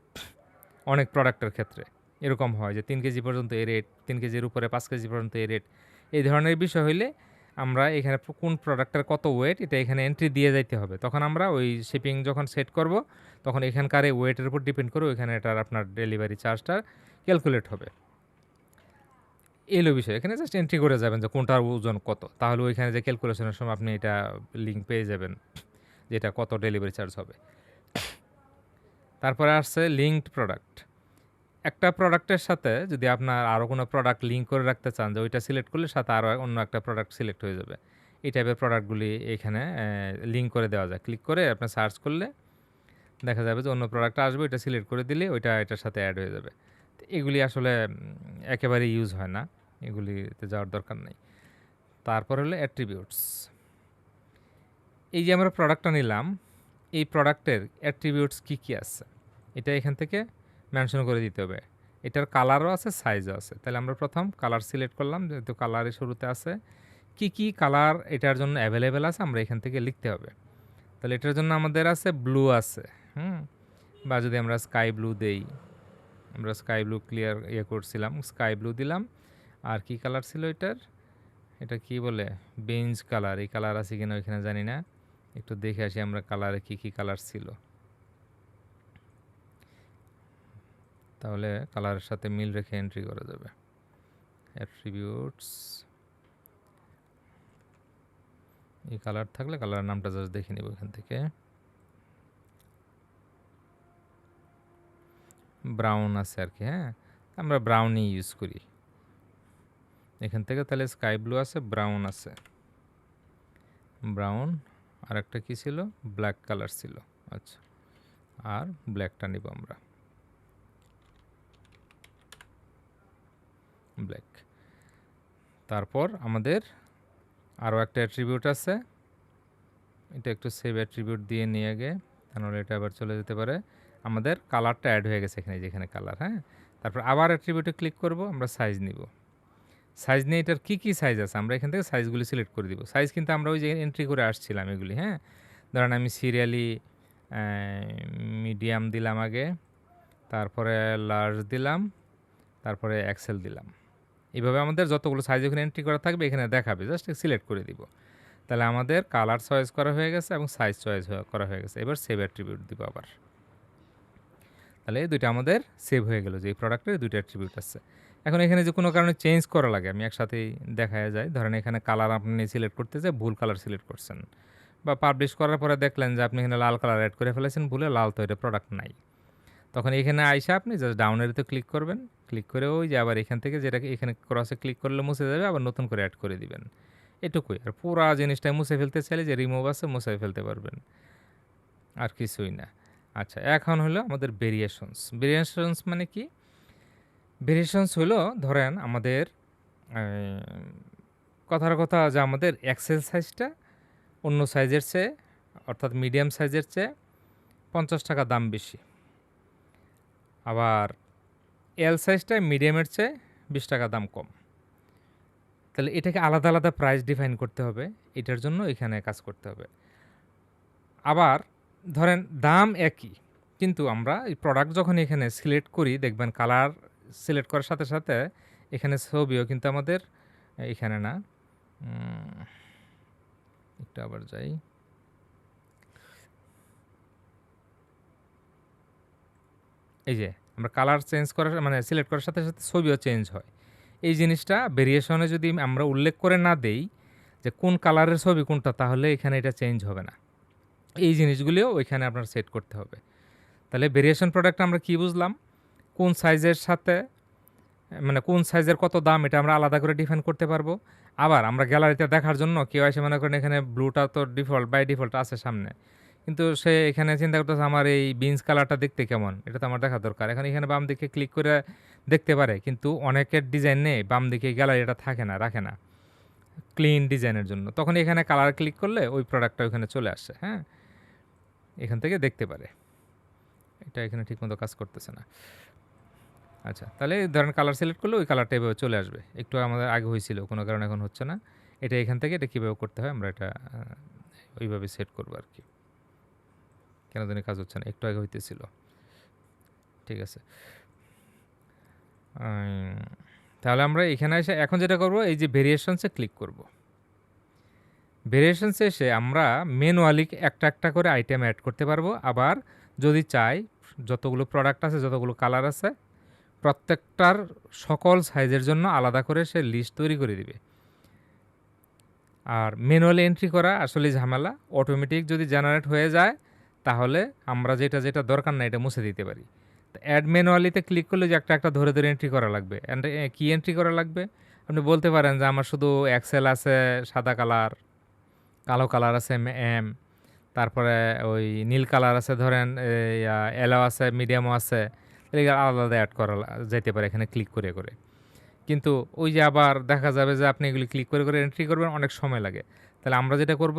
অনেক প্রোডাক্টের ক্ষেত্রে। এরকম হয় যে 3 কেজি পর্যন্ত এই রেট, 3 কেজির উপরে 5 কেজি পর্যন্ত এই রেট। এই ধরনের বিষয় হইলে আমরা এখানে কোন প্রোডাক্টের কত ওয়েট এটা এখানে এন্ট্রি দিয়ে যাইতে হবে। তখন আমরা ওই শিপিং যখন সেট করব তখন এখানকার এই ওয়েটের উপর ডিপেন্ড করে ওইখানে এটার আপনার ডেলিভারি চার্জটা ক্যালকুলেট হবে। এলো বিষয়, এখানে জাস্ট এন্ট্রি করে যাবেন যে কোনটার ওজন কত, তাহলে ওইখানে যে ক্যালকুলেশনের সময় আপনি এটা লিঙ্ক পেয়ে যাবেন যে এটা কত ডেলিভারি চার্জ হবে। তারপরে আসছে লিঙ্কড প্রোডাক্ট। একটা প্রোডাক্টের সাথে যদি আপনার আরও কোনো প্রোডাক্ট লিঙ্ক করে রাখতে চান, যে ওইটা সিলেক্ট করলে সাথে আরও অন্য একটা প্রোডাক্ট সিলেক্ট হয়ে যাবে। এই টাইপের প্রোডাক্টগুলি এখানে লিঙ্ক করে দেওয়া যায়। ক্লিক করে আপনি সার্চ করলে দেখা যাবে যে অন্য প্রোডাক্ট আসবে, এটা সিলেক্ট করে দিলে ওইটা এটার সাথে অ্যাড হয়ে যাবে। তো এগুলি আসলে একেবারেই ইউজ হয় না, এগুলিতে যাওয়ার দরকার নেই। তারপর হলো অ্যাট্রিবিউটস। এই যে আমরা প্রোডাক্টটা নিলাম, এই প্রোডাক্টের অ্যাট্রিবিউটস কী কী আছে এটা এখান থেকে মেনশন করে দিতে হবে। এটার কালারও আছে, সাইজও আছে। তাহলে আমরা প্রথম কালার সিলেক্ট করলাম, যেহেতু কালারের শুরুতে আছে। কি কি কালার এটার জন্য অ্যাভেলেবেল আছে আমরা এখান থেকে লিখতে হবে। তাহলে এটার জন্য আমাদের আছে ব্লু আছে, বা যদি আমরা স্কাই ব্লু দেই, আমরা স্কাই ব্লু ক্লিয়ার করছিলাম, স্কাই ব্লু দিলাম। আর কি কালার ছিল এটার, এটা কি বলে, বেঞ্জ কালার। এই কালার আছে কিনা ওইখানে জানি না, একটু দেখে আসি আমরা কালারে কি কি কালার ছিল, তাহলে কালারের সাথে মিল রেখে এন্ট্রি করা যাবে। অ্যাট্রিবিউটস, এই কালার থাকলে কালারের নামটা জাস্ট দেখে নেব এখান থেকে। ব্রাউন আছে আর কি, হ্যাঁ, আমরা ব্রাউনই ইউজ করি এখান থেকে। তাহলে স্কাই ব্লু আছে, ব্রাউন আছে। ব্রাউন, আর একটা কী ছিল, ব্ল্যাক কালার ছিল। আচ্ছা, আর ব্ল্যাকটা নিব আমরা, ব্ল্যাক। তারপর আমাদের আরও একটা অ্যাট্রিবিউট আছে, এটা একটু সেভ অ্যাট্রিবিউট দিয়ে নিয়ে আগে, তাহলে এটা আবার চলে যেতে পারে। আমাদের কালারটা অ্যাড হয়ে গেছে এখানে, যেখানে কালার, হ্যাঁ। তারপর আবার অ্যাট্রিবিউটে ক্লিক করব, আমরা সাইজ নিব। সাইজ নিয়ে এটার কী কী সাইজ আছে আমরা এখান থেকে সাইজগুলি সিলেক্ট করে দিব। সাইজ কিন্তু আমরা ওই যে এন্ট্রি করে আসছিলাম এগুলি, হ্যাঁ। ধরেন আমি সিরিয়ালি মিডিয়াম দিলাম আগে, তারপরে লার্জ দিলাম, তারপরে এক্সেল দিলাম। এইভাবে আমাদের যতগুলো সাইজ এখানে এন্ট্রি করা থাকবে এখানে দেখাবে, জাস্ট সিলেক্ট করে দিব। তাহলে আমাদের কালার চয়েস করা হয়ে গেছে এবং সাইজ চয়েস করা হয়ে গেছে। এবার সেভ অ্যাট্রিবিউট দিব আবার। তাহলে এই দুইটা আমাদের সেভ হয়ে গেল, যে এই প্রোডাক্টের দুইটা অ্যাট্রিবিউট আছে। এখন এখানে যে কোনো কারণে চেঞ্জ করা লাগে, আমি একসাথেই দেখা যায়। ধরেন এখানে কালার আপনি সিলেক্ট করতে যে ভুল কালার সিলেক্ট করছেন, বা পাবলিশ করার পরে দেখলেন যে আপনি এখানে লাল কালার অ্যাড করে ফেলেছেন ভুলে, লাল তো এটা প্রোডাক্ট নাই। তখন এখানে আইসা আপনি জাস্ট ডাউনেরতে ক্লিক করবেন, ক্লিক করে ওই যে আবার এখান থেকে যেটা এখানে ক্রসে ক্লিক করলে মুছে যাবে, আবার নতুন করে অ্যাড করে দিবেন, এটুকুই। আর পুরা জিনিসটাই মুছে ফেলতে চাইলে যে রিমুভ আছে মুছে ফেলতে পারবেন, আর কিছুই না। আচ্ছা, এখন হলো আমাদের ভেরিয়েশনস। ভেরিয়েশনস মানে কি? ভেরিয়েশনস হলো ধরেন আমাদের কথার কথা যে আমাদের এক্সেল সাইজটা অন্য সাইজের চেয়ে, অর্থাৎ মিডিয়াম সাইজের চেয়ে 50 টাকা দাম বেশি, আবার এল সাইজটা মিডিয়ামের চেয়ে 20 টাকা দাম কম। তাহলে এটাকে আলাদা আলাদা প্রাইস ডিফাইন করতে হবে, এটার জন্য এখানে কাজ করতে হবে। আবার ধরেন দাম একই, কিন্তু আমরা এই প্রোডাক্ট যখন এখানে সিলেক্ট করি দেখবেন কালার সিলেক্ট করার সাথে সাথে এখানে ছবিও কিন্তু আমাদের এখানে না, একটু আবার যাই, এই যে আমরা কালার চেঞ্জ করার মানে সিলেক্ট করার সাথে সাথে ছবিও চেঞ্জ হয়। এই জিনিসটা ভেরিয়েশনে যদি আমরা উল্লেখ করে না দেই যে কোন কালারের ছবি কোনটা, তাহলে এখানে এটা চেঞ্জ হবে না। এই জিনিসগুলিও ওইখানে আপনার সেট করতে হবে। তাহলে ভেরিয়েশন প্রোডাক্ট আমরা কি বুঝলাম, কোন সাইজের সাথে মানে কোন সাইজের কত দাম এটা আমরা আলাদা করে ডিফাইন করতে পারবো। আবার আমরা গ্যালারিতে দেখার জন্য কেউ এসে মনে করেন এখানে ব্লুটা তো ডিফল্ট বাই ডিফল্ট আছে সামনে, কিন্তু সে এখানে চিন্তা করতেছে আমার এই বিনস কালারটা দেখতে কেমন, এটা তো আমার দেখা দরকার। এখন এখানে বাম দিকে ক্লিক করে দেখতে পারে, কিন্তু অনেকের ডিজাইন নেই, বাম দিকে গ্যালারিটা থাকে না, রাখে না ক্লিন ডিজাইনের জন্য। তখন এখানে কালার ক্লিক করলে ওই প্রোডাক্টটা ওখানে চলে আসে, হ্যাঁ, এখান থেকে দেখতে পারে। এটা এখানে ঠিকমতো কাজ করতেছে না। আচ্ছা, তাহলে ধরেন কালার সিলেক্ট করলে ওই কালারটা এভাবে চলে আসবে। একটু আমাদের আগে হয়েছিল, কোনো কারণে এখন হচ্ছে না। এটা এখান থেকে এটা কীভাবে করতে হয় আমরা এটা ওইভাবে সেট করবো আর কি। কেন জানি কাজ হচ্ছে না, একটু আগে হইতেছিল। ঠিক আছে, তাহলে আমরা এখানে এসে এখন যেটা করব, এই যে ভেরিয়েশনসে ক্লিক করব। ভেরিয়েশনসে এসে আমরা ম্যানুয়ালি একটা একটা করে আইটেম অ্যাড করতে পারবো। আবার যদি চাই যতগুলো প্রোডাক্ট আছে, যতগুলো কালার আছে, প্রত্যেকটার সকল সাইজের জন্য আলাদা করে সে লিস্ট তৈরি করে দিবে। আর ম্যানুয়ালি এন্ট্রি করা আসলে ঝামেলা, অটোমেটিক যদি জেনারেট হয়ে যায় তাহলে আমরা যেটা যেটা দরকার না এটা মুছে দিতে পারি। তো অ্যাড ম্যানুয়ালিতে ক্লিক করলে যে একটা একটা ধরে ধরে এন্ট্রি করা লাগবে। কি এন্ট্রি করা লাগবে? আপনি বলতে পারেন যে আমার শুধু এক্সেল আছে সাদা কালার, কালো কালার আছে এম, তারপরে ওই নীল কালার আছে, ধরেন এলো আছে, মিডিয়ামও আছে, আলাদা আলাদা অ্যাড করা যাইতে পারে এখানে ক্লিক করে করে। কিন্তু ওই যে আবার দেখা যাবে যে আপনি এগুলি ক্লিক করে করে এন্ট্রি করবেন, অনেক সময় লাগে। তাহলে আমরা যেটা করব,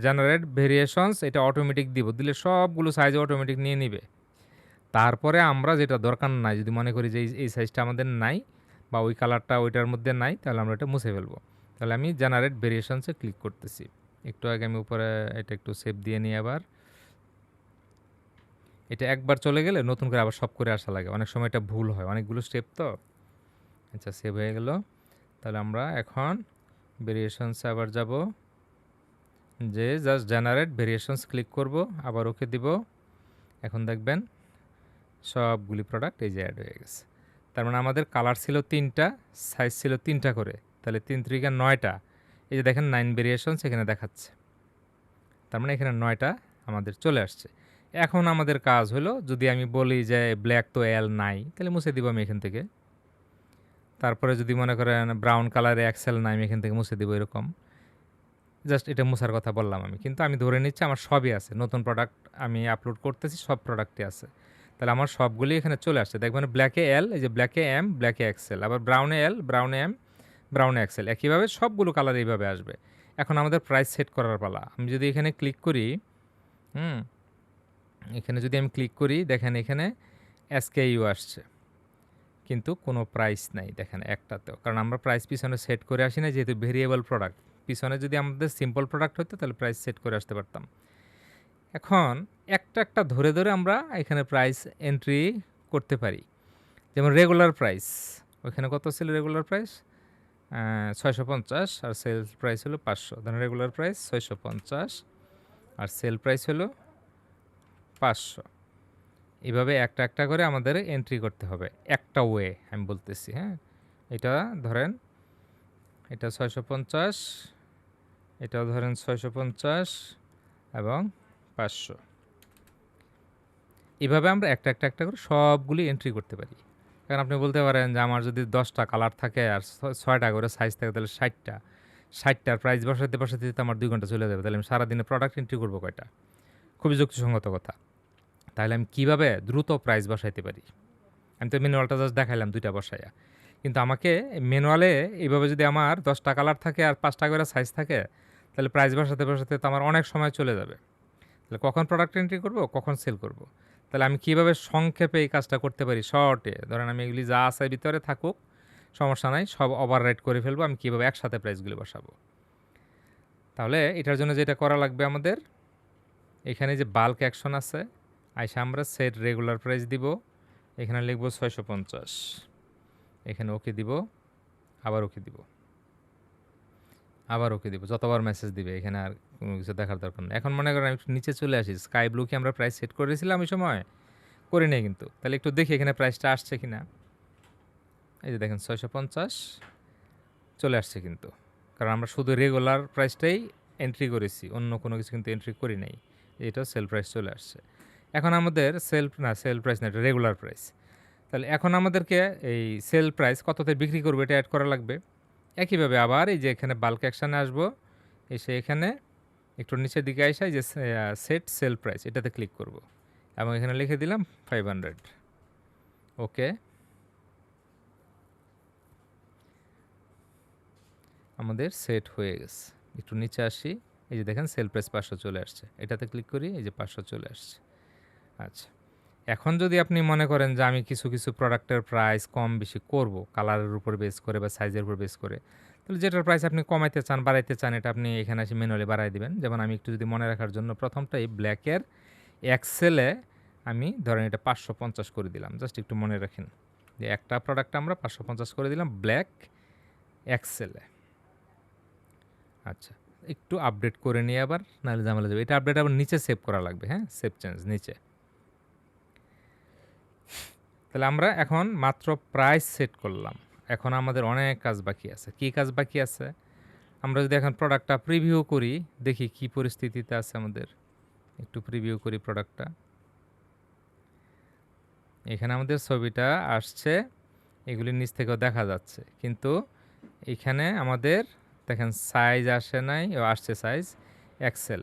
জেনারেট ভেরিয়েশনস, এটা অটোমেটিক দিব, দিলে সবগুলো সাইজ অটোমেটিক নিয়ে নিবে। তারপরে আমরা যেটা দরকার নাই, যদি মনে করি যে এই সাইজটা আমাদের নাই বা ওই কালারটা ওইটার মধ্যে নাই, তাহলে আমরা এটা মুছে ফেলবো। তাহলে আমি জেনারেট ভেরিয়েশনসে ক্লিক করতেছি। একটু আগে আমি উপরে এটা একটু সেভ দিয়ে নিই আবার। এটা একবার চলে গেলে নতুন করে আবার সব করে আসা লাগে, অনেক সময় এটা ভুল হয়, অনেকগুলো স্টেপ তো। আচ্ছা, সেভ হয়ে গেল। তাহলে আমরা এখন ভেরিয়েশনসে আবার যাব, যে জাস্ট জেনারেট ভেরিয়েশনস ক্লিক করব, আবার ওকে দিব। এখন দেখবেন সবগুলি প্রোডাক্ট এই যে অ্যাড হয়ে গেছে। তার মানে আমাদের কালার ছিল 3টা, সাইজ ছিল 3টা করে, তাহলে 3 3 9টা। এই যে দেখেন 9 ভেরিয়েশনস এখানে দেখাচ্ছে, তার মানে এখানে 9টা আমাদের চলে আসছে। এখন আমাদের কাজ হলো, যদি আমি বলি যে ব্ল্যাক তো এল নাই, তাহলে মুছে দিব আমি এখান থেকে। তারপরে যদি মনে করেন ব্রাউন কালারে এক্সেল নাই, আমি এখান থেকে মুছে দিব। এরকম জাস্ট এটা মুছার কথা বললাম আমি, কিন্তু আমি ধরে নিচ্ছি আমার সবই আছে, নতুন প্রোডাক্ট আমি আপলোড করতেছি, সব প্রোডাক্টই আছে। তাহলে আমার সবগুলি এখানে চলে আসছে, দেখবেন ব্ল্যাকে এল, এই যে ব্ল্যাকে এম, ব্ল্যাকে এক্সেল, আবার ব্রাউনে এল, ব্রাউনে এম, ব্রাউনে এক্সেল, একইভাবে সবগুলো কালার এইভাবে আসবে। এখন আমাদের প্রাইস সেট করার পালা। আমি যদি এখানে ক্লিক করি, হুম, এখানে যদি আমি ক্লিক করি, দেখেন এখানে এসকেইউ আসছে, কিন্তু কোনো প্রাইস নাই দেখেন একটাতেও, কারণ আমরা প্রাইস পিছনে সেট করে আসি না, যেহেতু ভেরিয়েবল প্রোডাক্ট। পিছনে যদি আমাদের সিম্পল প্রোডাক্ট হতো তাহলে প্রাইস সেট করে আসতে পারতাম। এখন একটা একটা ধরে ধরে আমরা এখানে প্রাইস এন্ট্রি করতে পারি। যেমন রেগুলার প্রাইস, ওইখানে কত ছিল রেগুলার প্রাইস? 650, আর সেল প্রাইস হলো 500। ধরেন রেগুলার প্রাইস 650 আর সেল প্রাইস হলো 500। এভাবে একটা একটা করে আমাদের এন্ট্রি করতে হবে, একটা ওয়ে আমি বলতেছি। হ্যাঁ, এটা ধরেন, এটা 650, এটাও ধরেন 650 এবং 500। এভাবে আমরা একটা একটা একটা করে সবগুলি এন্ট্রি করতে পারি। কারণ আপনি বলতে পারেন যে আমার যদি 10টা কালার থাকে আর 6টা করে সাইজ থাকে, তাহলে 60টার প্রাইস বসাতে বসাতে তো আমার 2 ঘন্টা চলে যাবে। তাহলে আমি সারাদিনে প্রোডাক্ট এন্ট্রি করবো কয়টা? খুবই যুক্তিসঙ্গত কথা। তাহলে আমি কিভাবে দ্রুত প্রাইস বসাইতে পারি? আমি তো ম্যানুয়ালটা জাস্ট দেখাইলাম 2টা বসাইয়া, কিন্তু আমাকে ম্যানুয়ালে এইভাবে যদি আমার 10টা কালার থাকে আর 5টা করে সাইজ থাকে, তাহলে প্রাইস বসাতে বসাতে তো আমার অনেক সময় চলে যাবে। তাহলে কখন প্রোডাক্ট এন্ট্রি করব, কখন সেল করব? তাহলে আমি কিভাবে সংক্ষেপে এই কাজটা করতে পারি শর্টে? ধরেন আমি এগুলি যা আছে ভিতরে থাকুক, সমস্যা নাই, সব ওভাররাইট করে ফেলবো। আমি কিভাবে একসাথে প্রাইসগুলি বসাবো? তাহলে এটার জন্য যেটা করা লাগবে আমাদের, এখানে যে বাল্ক অ্যাকশন আছে, আইসা আমরা সেট রেগুলার প্রাইস দিব, এখানে লিখব 650, এখানে ওকে দিব, আবার ওকে দিব, আবার ওকে দিব, যতবার মেসেজ দিবে এখানে আর কোনো কিছু দেখার দরকার নেই। এখন মনে করেন আমি একটু নিচে চলে আসি, স্কাই ব্লু কি আমরা প্রাইস সেট করেছিলাম ওই সময়? করি নাই কিন্তু। তাহলে একটু দেখি এখানে প্রাইসটা আসছে কিনা। এই যে দেখেন 650 চলে আসছে কিন্তু, কারণ আমরা শুধু রেগুলার প্রাইসটাই এন্ট্রি করেছি, অন্য কোনো কিছু কিন্তু এন্ট্রি করি নাই। এটা সেল প্রাইস চলে আসছে। এখন আমাদের সেল প্রাইস না, এটা রেগুলার প্রাইস। তাহলে এখন আমাদেরকে এই সেল প্রাইস কততে বিক্রি করবো এটা অ্যাড করা লাগবে। একইভাবে আবার এই যে এখানে বাল্ক অ্যাকশানে আসবো, এসে এখানে একটু নিচের দিকে আসা যে সেট সেল প্রাইস, এটাতে ক্লিক করব এবং এখানে লিখে দিলাম 500। ওকে, আমাদের সেট হয়ে গেছে। একটু নিচে আসি, এই যে দেখেন সেল প্রাইস 500 চলে আসছে, এটাতে ক্লিক করি, এই যে 500 চলে আসছে। আচ্ছা, এখন যদি আপনি মনে করেন যে আমি কিছু কিছু প্রোডাক্টের প্রাইস কম বেশি করব কালারের উপর বেস করে বা সাইজের উপর বেস করে, তাহলে যেটার প্রাইস আপনি কমাইতে চান বাড়াইতে চান, এটা আপনি এখানে এসে ম্যানুয়ালি বাড়াই দিবেন। যেমন আমি একটু যদি মনে রাখার জন্য প্রথমটাই ব্ল্যাকের এক্সেলে আমি ধরেন এটা 550 করে দিলাম, জাস্ট একটু মনে রাখেন যে একটা প্রোডাক্ট আমরা 550 করে দিলাম ব্ল্যাক এক্সেলে। আচ্ছা, একটু আপডেট করে নিয়ে আবার, নাহলে ঝামেলা যাবে। এটা আপডেট আবার নিচে সেভ করা লাগবে। হ্যাঁ, সেভ চেঞ্জ নিচে। তাহলে আমরা এখন মাত্র প্রাইস সেট করলাম, এখন আমাদের অনেক কাজ বাকি আছে। কি কাজ বাকি আছে? আমরা যদি এখন প্রোডাক্টটা প্রিভিউ করি, দেখি কি পরিস্থিতিতে আছে আমাদের। একটু প্রিভিউ করি প্রোডাক্টটা। এখানে আমাদের ছবিটা আসছে, এগুলির নিচ থেকেও দেখা যাচ্ছে, কিন্তু এখানে আমাদের দেখেন সাইজ আসে নাই, ও আসছে size XL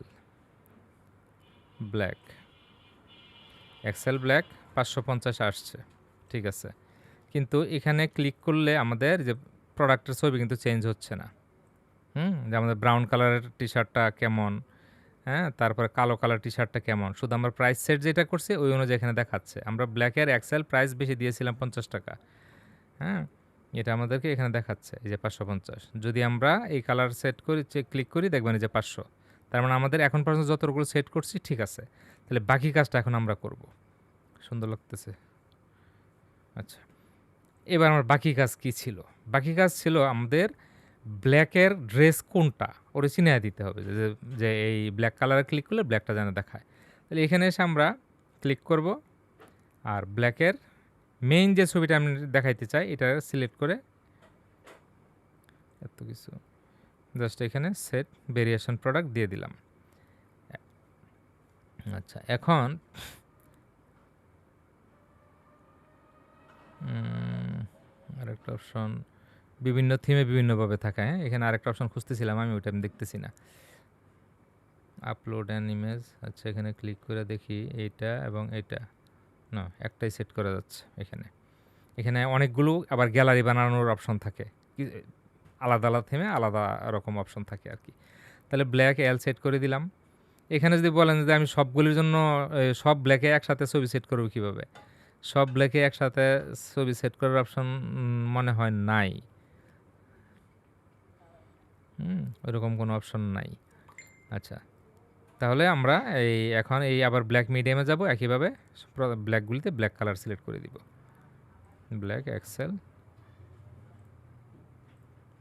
black, XL black 550 আসছে, ঠিক আছে। কিন্তু এখানে ক্লিক করলে আমাদের যে প্রোডাক্টের ছবি কিন্তু চেঞ্জ হচ্ছে না। যে আমাদের ব্রাউন কালারের টি শার্টটা কেমন, হ্যাঁ, তারপরে কালো কালার টি শার্টটা কেমন, শুধু আমরা প্রাইস সেট যেটা করছি ওই অনুযায়ী এখানে দেখাচ্ছে। আমরা ব্ল্যাকের এক্সেল প্রাইস বেশি দিয়েছিলাম 50 টাকা, হ্যাঁ, এটা আমাদেরকে এখানে দেখাচ্ছে এই যে 550। যদি আমরা এই কালার সেট করি, ক্লিক করি, দেখবেন এই যে 500। তার মানে আমাদের এখন পর্যন্ত যতগুলো সেট করছি ঠিক আছে। তাহলে বাকি কাজটা এখন আমরা করব। সুন্দর লাগতেছে। আচ্ছা, এবার আমার বাকি কাজ কি ছিল? বাকি কাজ ছিল আমাদের ব্ল্যাকের ড্রেস কোনটা ওরে চিনিয়ে দিতে হবে, যে যে এই ব্ল্যাক কালারে ক্লিক করলে ব্ল্যাকটা যেন দেখায়। তাহলে এখানে এসে আমরা ক্লিক করব, আর ব্ল্যাকের মেইন যে ছবিটা আমি দেখাইতে চাই এটা সিলেক্ট করে, এত কিছু জাস্ট এখানে সেট ভেরিয়েশন প্রোডাক্ট দিয়ে দিলাম। আচ্ছা, এখন আরেকটা অপশন, বিভিন্ন থিমে বিভিন্নভাবে থাকে। হ্যাঁ, এখানে আরেকটা অপশন খুঁজতেছিলাম আমি, ওইটা আমি দেখতেছি না। Upload an image. আচ্ছা, এখানে ক্লিক করে দেখি এইটা এবং এইটা, না একটাই সেট করা যাচ্ছে। এখানে অনেকগুলো আবার গ্যালারি বানানোর অপশন থাকে, আলাদা আলাদা থেমে আলাদা রকম অপশন থাকে আর কি। তাহলে ব্ল্যাক এল সেট করে দিলাম। এখানে যদি বলেন যে আমি সবগুলির জন্য সব ব্ল্যাকে একসাথে ছবি সেট করবো কীভাবে, সব ব্ল্যাকে একসাথে ছবি সেট করার অপশন মনে হয় নাই। ওইরকম কোনো অপশন নাই। আচ্ছা, তাহলে আমরা এখন আবার ব্ল্যাক মিডিয়ামে যাব, একইভাবে ব্ল্যাকগুলিতে ব্ল্যাক কালার সিলেক্ট করে দিব। ব্ল্যাক এক্সেল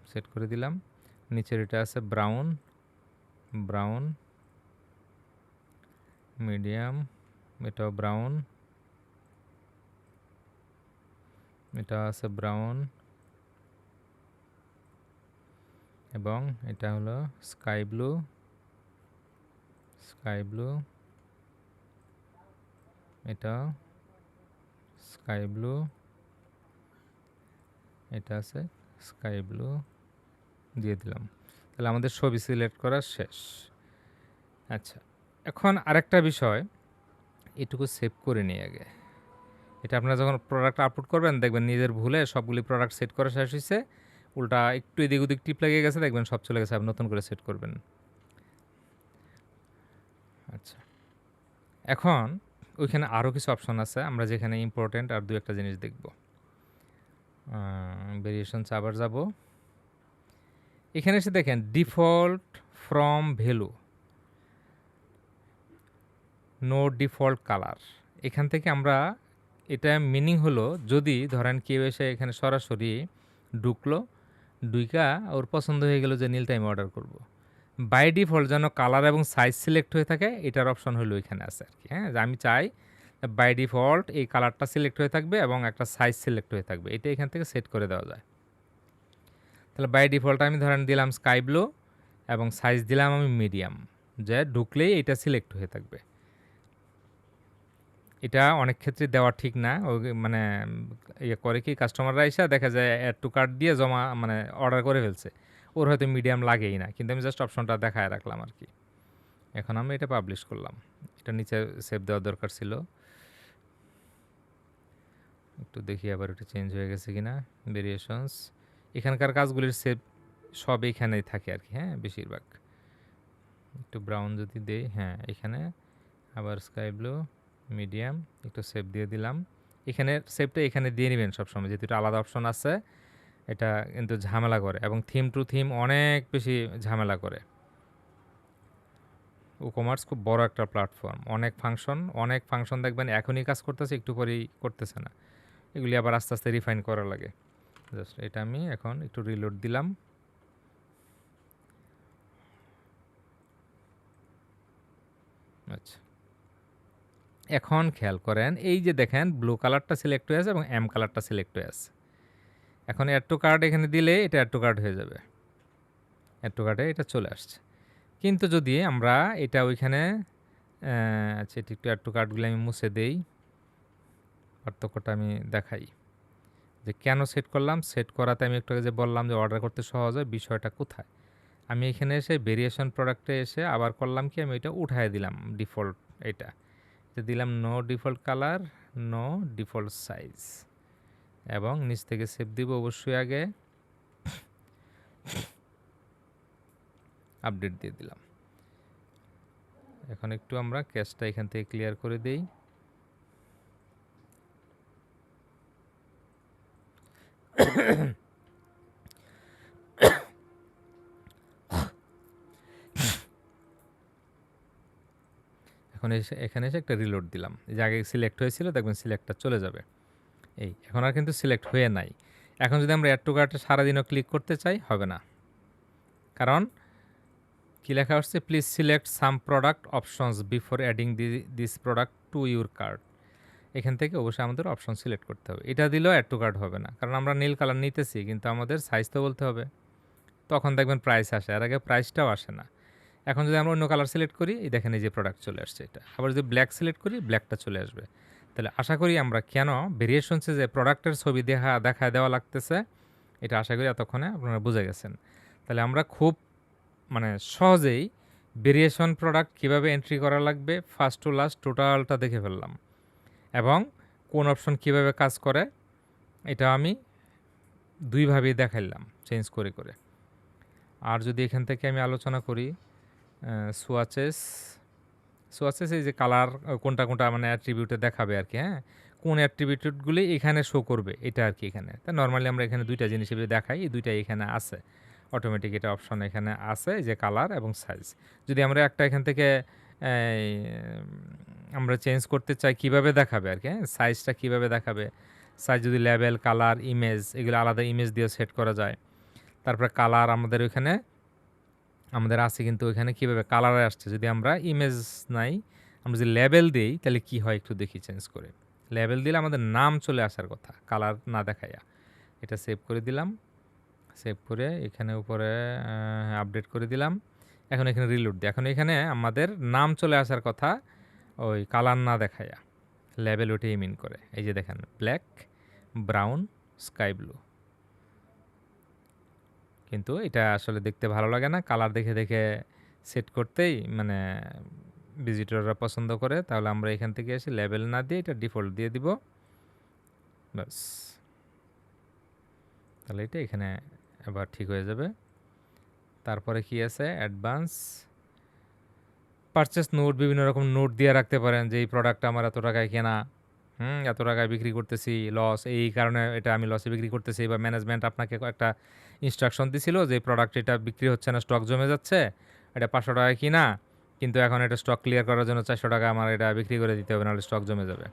সেট করে দিলাম। নিচের এটা আছে ব্রাউন মিডিয়াম, এটাও ব্রাউন, এটা আছে ব্রাউন, এবং এটা হলো স্কাই ব্লু, এটা স্কাই ব্লু, এটা আছে স্কাই ব্লু দিয়ে দিলাম। তাহলে আমাদের ছবি সিলেক্ট করা শেষ। আচ্ছা, এখন আরেকটা বিষয়, এটুকু সেভ করে নিই আগে। এটা আপনারা যখন প্রোডাক্ট আপলোড করবেন দেখবেন নিজের ভুলে সবগুলি প্রোডাক্ট সেট করা শেষ হয়েছে, উল্টা একটু এদিক ওদিক টিপ লেগে গেছে, দেখবেন সব চলে গেছে, আপনি নতুন করে সেট করবেন। আচ্ছা, এখন ওইখানে আরও কিছু অপশন আছে, আমরা যেখানে ইম্পর্টেন্ট আর দু একটা জিনিস দেখব। ভেরিয়েশনস আবার যাব, এখানে এসে দেখেন default from value, no default colour. এখান থেকে আমরা, এটা মিনিং হলো যদি ধরেন কেউ এসে এখানে সরাসরি ডুইকা ওর পছন্দ হয়ে গেল যে নীলটা আমি অর্ডার করব, বাই ডিফল্ট যেন কালার এবং সাইজ সিলেক্ট হয়ে থাকে, এটার অপশন হলো এখানে আছে আর কি। হ্যাঁ, যে আমি চাই বাই ডিফল্ট এই কালারটা সিলেক্ট হয়ে থাকবে এবং একটা সাইজ সিলেক্ট হয়ে থাকবে, এটা এখান থেকে সেট করে দেওয়া যায়। তাহলে বাই ডিফল্ট আমি ধরেন দিলাম স্কাই ব্লু এবং সাইজ দিলাম আমি মিডিয়াম, যে ঢুকলেই এটা সিলেক্ট হয়ে থাকবে। এটা অনেক ক্ষেত্রে দেওয়া ঠিক না, মানে ইয়ে করে কি কাস্টমাররা এসে দেখা যায় অ্যাড টু কার্ট দিয়ে জমা মানে অর্ডার করে ফেলছে, ওর হয়তো মিডিয়াম লাগেই না, কিন্তু আমি জাস্ট অপশনটা দেখায় রাখলাম আর কি। এখন আমি এটা পাবলিশ করলাম, এটা নিচে সেভ দেওয়ার দরকার ছিল। একটু দেখি আবার এটা চেঞ্জ হয়ে গেছে কিনা। ভেরিয়েশনস, এখানকার কাজগুলির সেভ সব এখানেই থাকে আর কি। হ্যাঁ, বেশিরভাগ। একটু ব্রাউন যদি দেই, হ্যাঁ এখানে আবার স্কাই ব্লু মিডিয়াম, একটু সেভ দিয়ে দিলাম। এখানে সেভটা এখানে দিয়ে নেবেন সবসময়, যেহেতু এটা আলাদা অপশন আছে, এটা কিন্তু ঝামেলা করে এবং থিম টু থিম অনেক বেশি ঝামেলা করে। ই-কমার্স খুব বড় একটা প্ল্যাটফর্ম, অনেক ফাংশন দেখবেন এখনই কাজ করতেছে, একটু পরেই করতেছে না, এগুলি আবার আস্তে আস্তে রিফাইন করা লাগে। জাস্ট এটা আমি এখন একটু রিলোড দিলাম। আচ্ছা, এখন খেয়াল করেন এই যে দেখেন ব্লু কালারটা সিলেক্ট হয়ে আছে এবং এম কালারটা সিলেক্ট হয়ে আছে। এখন অ্যাড টু কার্ট এখানে দিলে এটা অ্যাড টু কার্ট হয়ে যাবে, অ্যাড টু কার্টে এটা চলে আসছে। কিন্তু যদি আমরা এটা ওইখানে আচ্ছা, এটি একটু অ্যাড টু কার্টগুলো আমি মুছে দেই, পার্থক্যটা আমি দেখাই যে কেন সেট করলাম। সেট করাতে আমি একটু আগে যে বললাম যে অর্ডার করতে সহজ হয়, বিষয়টা কোথায়। আমি এখানে এসে ভেরিয়েশন প্রোডাক্টে এসে আবার করলাম কি, আমি এটা উঠায় দিলাম ডিফল্ট, এটা দিলাম no default colour, no default size, এবং নিচ থেকে সেভ দিব অবশ্যই, আগে আপডেট দিয়ে দিলাম। এখন একটু আমরা ক্যাশটা এখান থেকে ক্লিয়ার করে দেই। এখন এখানে এসে একটা রিলোড দিলাম, যে আগে সিলেক্ট হয়েছিল দেখবেন সিলেক্টটা চলে যাবে। এখন আর কিন্তু সিলেক্ট হয়ে নাই। এখন যদি আমরা অ্যাড টু কার্টে সারাদিনও ক্লিক করতে চাই, হবে না, কারণ কি লেখা আসছে, please select some product options before adding this product to your cart. এখান থেকে অবশ্যই আমাদের অপশন সিলেক্ট করতে হবে। এটা দিলেও অ্যাড টু কার্ট হবে না, কারণ আমরা নীল কালার নিতেছি, কিন্তু আমাদের সাইজ তো বলতে হবে, তখন দেখবেন প্রাইস আসে, আর আগে প্রাইসটাও আসে না। এখন যদি আমরা অন্য কালার সিলেক্ট করি, এই দেখেন এই যে প্রোডাক্ট চলে আসছে এটা। আবার যদি ব্ল্যাক সিলেক্ট করি, ব্ল্যাকটা চলে আসবে। তাহলে আশা করি আমরা কেন ভেরিয়েশনসে যে প্রোডাক্টের ছবি দেখায় দেওয়া লাগতেছে, এটা আশা করি এতক্ষণে আপনারা বুঝে গেছেন। তাহলে আমরা খুব মানে সহজেই ভেরিয়েশন প্রোডাক্ট কীভাবে এন্ট্রি করা লাগবে ফার্স্ট টু লাস্ট টোটালটা দেখে ফেললাম, এবং কোন অপশন কীভাবে কাজ করে এটা আমি দুইভাবেই দেখাইলাম চেঞ্জ করে করে। আর যদি এখান থেকে আমি আলোচনা করি সোয়াচেস, সোয়াচেস এই যে কালার কোনটা কোনটা মানে অ্যাট্রিবিউটে দেখাবে আর কি, হ্যাঁ, কোন অ্যাট্রিবিউটগুলি এখানে শো করবে এটা আর কি এখানে। তা নর্মালি আমরা এখানে দুইটা জিনিস হিসেবে দেখাই, এই দুইটাই এখানে আছে অটোমেটিক, এটা অপশন এখানে আছে যে কালার এবং সাইজ। যদি আমরা একটা এখান থেকে এই, আমরা চেঞ্জ করতে চাই কিভাবে দেখাবে আর কি, হ্যাঁ, সাইজটা কিভাবে দেখাবে, সাইজ যদি লেবেল কালার ইমেজ এগুলো আলাদা ইমেজ দিয়ে সেট করা যায়। তারপরে কালার আমাদের ওইখানে আমাদের আছে, কিন্তু ওইখানে কীভাবে কালারে আসছে, যদি আমরা ইমেজ নাই আমরা যদি লেবেল দিই তাহলে কি হয় একটু দেখি চেঞ্জ করে। লেবেল দিলে আমাদের নাম চলে আসার কথা, কালার না দেখাইয়া। এটা সেভ করে দিলাম, সেভ করে এখানে উপরে আপডেট করে দিলাম। এখন এখানে রিলোড দিই, এখন এখানে আমাদের নাম চলে আসার কথা ওই কালার না দেখাইয়া, লেবেল ওটাই মিন করে। এই যে দেখেন ব্ল্যাক, ব্রাউন, স্কাই ব্লু, কিন্তু এটা আসলে দেখতে ভালো লাগে না, কালার দেখে দেখে সেট করতেই মানে ভিজিটররা পছন্দ করে। তাহলে আমরা এখান থেকে এসে লেবেল না দিয়ে এটা ডিফল্ট দিয়ে দিব, ব্যাস। তাহলে এটা এখানে আবার ঠিক হয়ে যাবে। তারপরে কি আছে অ্যাডভান্স পারচেস নোট, বিভিন্ন রকম নোট দিয়ে রাখতে পারেন যে এই প্রোডাক্টটা আমার এত টাকায় কেনা, এত টাকায় বিক্রি করতেছি, লস এই কারণে এটা আমি লসে বিক্রি করতেছি, বা ম্যানেজমেন্ট আপনাকে একটা ইনস্ট্রাকশন দিছিল যে প্রোডাক্ট এটা বিক্রি হচ্ছে না, স্টক জমে যাচ্ছে, এটা 500 টাকায় কিনা, কিন্তু এখন এটা স্টক ক্লিয়ার করার জন্য 400 টাকা আমার এটা বিক্রি করে দিতে হবে, নাহলে স্টক জমে যাবে।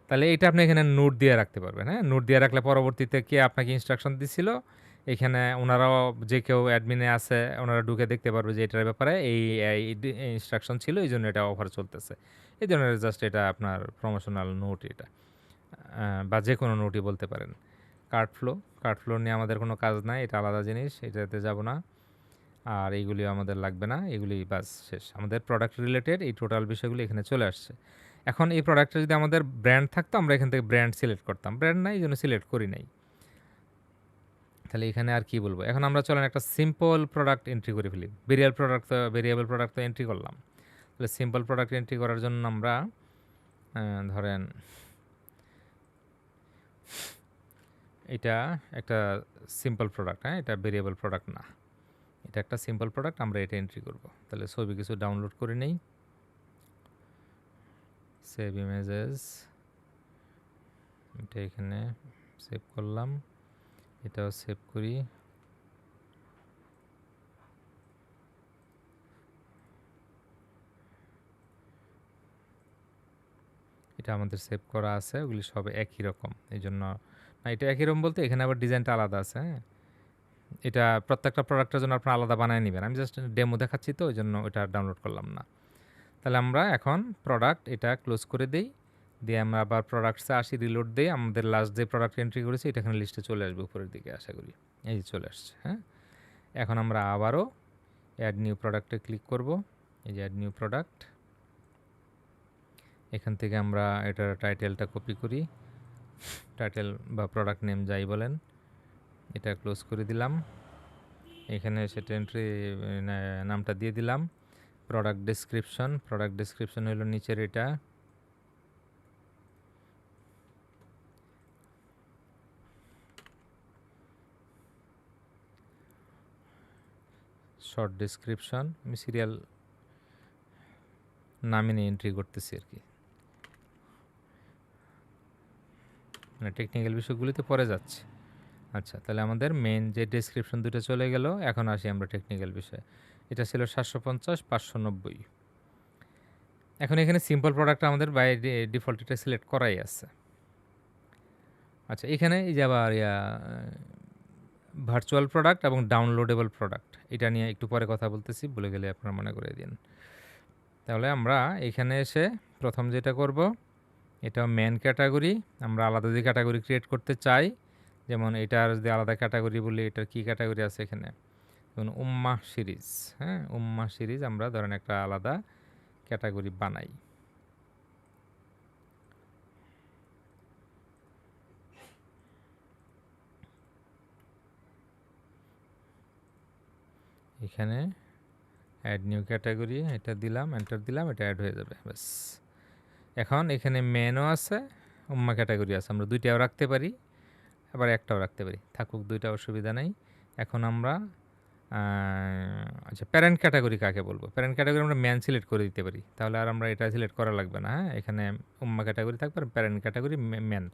তাহলে এটা আপনি এখানে নোট দিয়ে রাখতে পারবেন, হ্যাঁ, নোট দিয়ে রাখলে পরবর্তীতে কে আপনাকে ইনস্ট্রাকশন দিছিল এখানে ওনারাও যে কেউ অ্যাডমিনে আছে ওনারা ঢুকে দেখতে পারবে যে এটার ব্যাপারে এই ইনস্ট্রাকশন ছিল, এই জন্য এটা অফার চলতেছে, এই জন্য জাস্ট এটা আপনার প্রমোশনাল নোট এটা, বা যে কোনো নোটই বলতে পারেন। কার্ড ফ্লো নিয়ে আমাদের কোনো কাজ নাই, এটা আলাদা জিনিস, এটাতে যাব না। আর এইগুলি আমাদের লাগবে না, এগুলি বাস শেষ। আমাদের প্রোডাক্ট রিলেটেড এই টোটাল বিষয়গুলো এখানে চলে আসছে। এখন এই প্রোডাক্টে যদি আমাদের ব্র্যান্ড থাকতো আমরা এখান থেকে ব্র্যান্ড সিলেক্ট করতাম, ব্র্যান্ড নাই এই জন্য সিলেক্ট করি নাই। তাহলে এখানে আর কি বলবো, এখন আমরা চলেন একটা সিম্পল প্রোডাক্ট এন্ট্রি করে ফেলি। ভেরিয়েবল প্রোডাক্ট তো এন্ট্রি করলাম, তাহলে সিম্পল প্রোডাক্ট এন্ট্রি করার জন্য আমরা ধরেন এটা একটা সিম্পল প্রোডাক্ট, হ্যাঁ, এটা ভেরিয়েবল প্রোডাক্ট না, এটা একটা সিম্পল প্রোডাক্ট, আমরা এটা এন্ট্রি করব। তাহলে ছবি কিছু ডাউনলোড করে নেই, সেভ ইমেজেস, এটা এখানে সেভ করলাম, এটাও সেভ করি। এটা আমাদের সেভ করা আছে, ওগুলি সব একই রকম, এই জন্য না, এটা একই রকম বলতে এখানে আবার ডিজাইনটা আলাদা আছে, হ্যাঁ, এটা প্রত্যেকটা প্রোডাক্টের জন্য আপনারা আলাদা বানায় নেবেন, আমি জাস্ট ডেমো দেখাচ্ছি তো ওই জন্য ওটা ডাউনলোড করলাম না। তাহলে আমরা এখন প্রোডাক্ট এটা ক্লোজ করে দিই, দিয়ে আমরা আবার প্রোডাক্টসে আসি, রিলোড দিই, আমাদের লাস্ট যে প্রোডাক্ট এন্ট্রি করেছি এটা এখানে লিস্টে চলে আসবে উপরের দিকে আশা করি, এই যে চলে আসছে, হ্যাঁ। এখন আমরা আবারও অ্যাড নিউ প্রোডাক্টে ক্লিক করব, এই যে অ্যাড নিউ প্রোডাক্ট, এখান থেকে আমরা এটার টাইটেলটা কপি করি, টাইটেল বা প্রোডাক্ট নেম যাই বলেন, এটা ক্লোজ করে দিলাম, এখানে সেটা এন্ট্রি নামটা দিয়ে দিলাম, প্রোডাক্ট ডেসক্রিপশন হলো নিচের এটা, শর্ট ডেসক্রিপশন, আমি সিরিয়াল নামে নিয়ে এন্ট্রি করতেছি আর কি, মানে টেকনিক্যাল বিষয়গুলিতে পরে যাচ্ছে। আচ্ছা, তাহলে আমাদের মেন যে ডেসক্রিপশন দুটো চলে গেল, এখন আসি আমরা টেকনিক্যাল বিষয়ে। এটা ছিল 750, 590। এখন এখানে সিম্পল প্রোডাক্ট আমাদের বাই ডিফল্ট এটা সিলেক্ট করাই আছে। আচ্ছা, এখানে এই যে আবার ভার্চুয়াল প্রোডাক্ট এবং ডাউনলোডেবল প্রোডাক্ট, এটা নিয়ে একটু পরে কথা বলতেছি, বলে গেলে আপনারা মনে করে দিন। তাহলে আমরা এখানে এসে প্রথম যেটা করব, এটা মেন ক্যাটাগরি, আমরা আলাদা যে ক্যাটাগরি ক্রিয়েট করতে চাই, যেমন এটার যদি আলাদা ক্যাটাগরি বলি, এটার কি ক্যাটাগরি আছে এখানে, যেমন উম্মাহ সিরিজ, হ্যাঁ, উম্মাহ সিরিজ আমরা ধরেন একটা আলাদা ক্যাটাগরি বানাই। এখানে অ্যাড নিউ ক্যাটাগরি, এটা দিলাম, এন্টার দিলাম, এটা অ্যাড হয়ে যাবে। ব্যাস। এখন এখানে মেনও আছে, উম্মা ক্যাটাগরি আছে, আমরা দুইটাও রাখতে পারি, আবার একটাও রাখতে পারি, থাকুক দুইটা, অসুবিধা নাই। এখন আমরা আচ্ছা, প্যারেন্ট ক্যাটাগরি কাকে বলবো? প্যারেন্ট ক্যাটাগরি আমরা ম্যান সিলেক্ট করে দিতে পারি, তাহলে আর আমরা এটা সিলেক্ট করা লাগবে না। হ্যাঁ, এখানে উম্মা ক্যাটাগরি থাকবে, আর প্যারেন্ট ক্যাটাগরি ম্যান,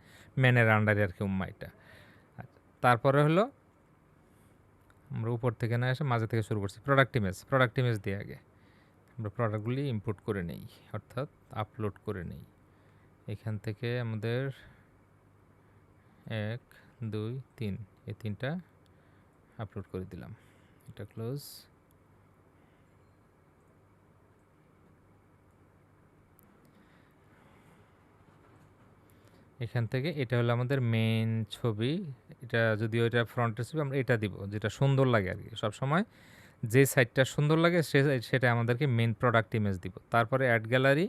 ম্যানের আন্ডারে আর কি উম্মা এটা। আচ্ছা, তারপরে হলো আমরা উপর থেকে না এসে মাঝে থেকে শুরু করছি, প্রোডাক্ট ইমেজ। প্রোডাক্ট ইমেজ দিয়ে আগে আমরা প্রোডাক্টগুলি ইম্পোর্ট করে নেই, অর্থাৎ আপলোড করে নেই। এখান থেকে আমাদের 1 2 3 এই তিনটা আপলোড করে দিলাম, এটা ক্লোজ। এখান থেকে এটা হলো আমাদের মেইন ছবি, এটা যদিও এটা ফ্রন্টের ছবি, আমরা এটা দিব যেটা সুন্দর লাগে আর কি। সবসময় যে সাইটটা সুন্দর লাগে সেটা আমাদেরকে মেইন প্রোডাক্ট ইমেজ দিব। তারপরে অ্যাড গ্যালারি,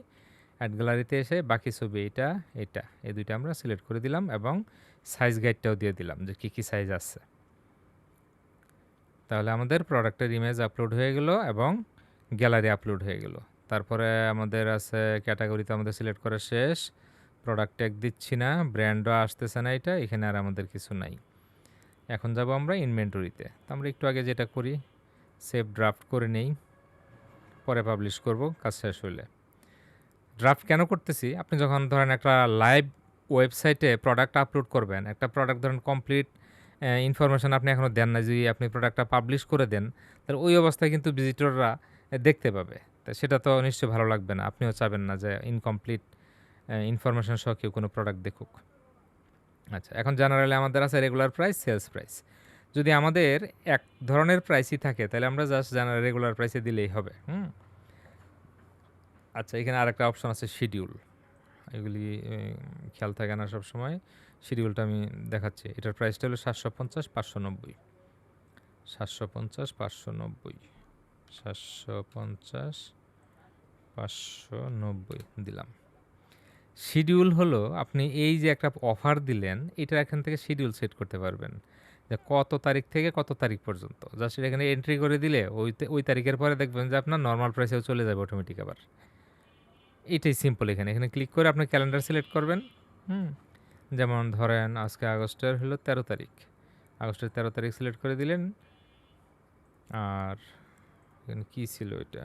অ্যাড গ্যালারিতে এসে বাকি ছবি এটা এটা এই দুইটা আমরা সিলেক্ট করে দিলাম, এবং সাইজ গাইডটাও দিয়ে দিলাম যে কী কী সাইজ আছে। তাহলে আমাদের প্রোডাক্টের ইমেজ আপলোড হয়ে গেল এবং গ্যালারি আপলোড হয়ে গেল। তারপরে আমাদের আছে ক্যাটাগরিতে আমাদের সিলেক্ট করা শেষ, প্রোডাক্ট ট্যাগ দিচ্ছি না, ব্র্যান্ডও আসতেছে না, এটা এখানে আর আমাদের কিছু নাই। এখন যাব আমরা ইনভেন্টরিতে। তো আমরা একটু আগে যেটা করি, সেভ ড্রাফট করে নেই, পরে পাবলিশ করব কাজ শেষ হলে। ড্রাফট কেন করতেছি? আপনি যখন ধরেন একটা লাইভ ওয়েবসাইটে প্রোডাক্ট আপলোড করবেন, একটা প্রোডাক্ট ধরেন কমপ্লিট ইনফরমেশান আপনি এখনও দেন না, যদি আপনি প্রোডাক্টটা পাবলিশ করে দেন, তাহলে ওই অবস্থায় কিন্তু ভিজিটররা দেখতে পাবে। তা সেটা তো নিশ্চয়ই ভালো লাগবে না, আপনিও চাবেন না যে ইনকমপ্লিট ইনফরমেশান সহ কেউ কোনো প্রোডাক্ট দেখুক। আচ্ছা, এখন জেনারেলি আমাদের আছে রেগুলার প্রাইস, সেলস প্রাইস। যদি আমাদের এক ধরনের প্রাইসই থাকে তাহলে আমরা জাস্ট রেগুলার প্রাইসে দিলেই হবে। আচ্ছা, এখানে আরেকটা অপশন আছে শিডিউল, এগুলি খেয়াল থাকে না সব সময়। শিডিউলটা আমি দেখাচ্ছি, এটার প্রাইসটা হলো 750 590, 750 590, 750 590 দিলাম। শিডিউল হলো আপনি এই যে একটা অফার দিলেন, এটা এখান থেকে শিডিউল সেট করতে পারবেন যে কত তারিখ থেকে কত তারিখ পর্যন্ত। জাস্ট এখানে এন্ট্রি করে দিলে ওই তারিখের পরে দেখবেন যে আপনার নর্মাল প্রাইসেও চলে যাবে অটোমেটিক আবার। এটাই সিম্পল। এখানে এখানে ক্লিক করে আপনি ক্যালেন্ডার সিলেক্ট করবেন। যেমন ধরেন আজকে আগস্টের হলো 13 তারিখ, আগস্টের 13 তারিখ সিলেক্ট করে দিলেন। আর এখানে কী ছিল এটা,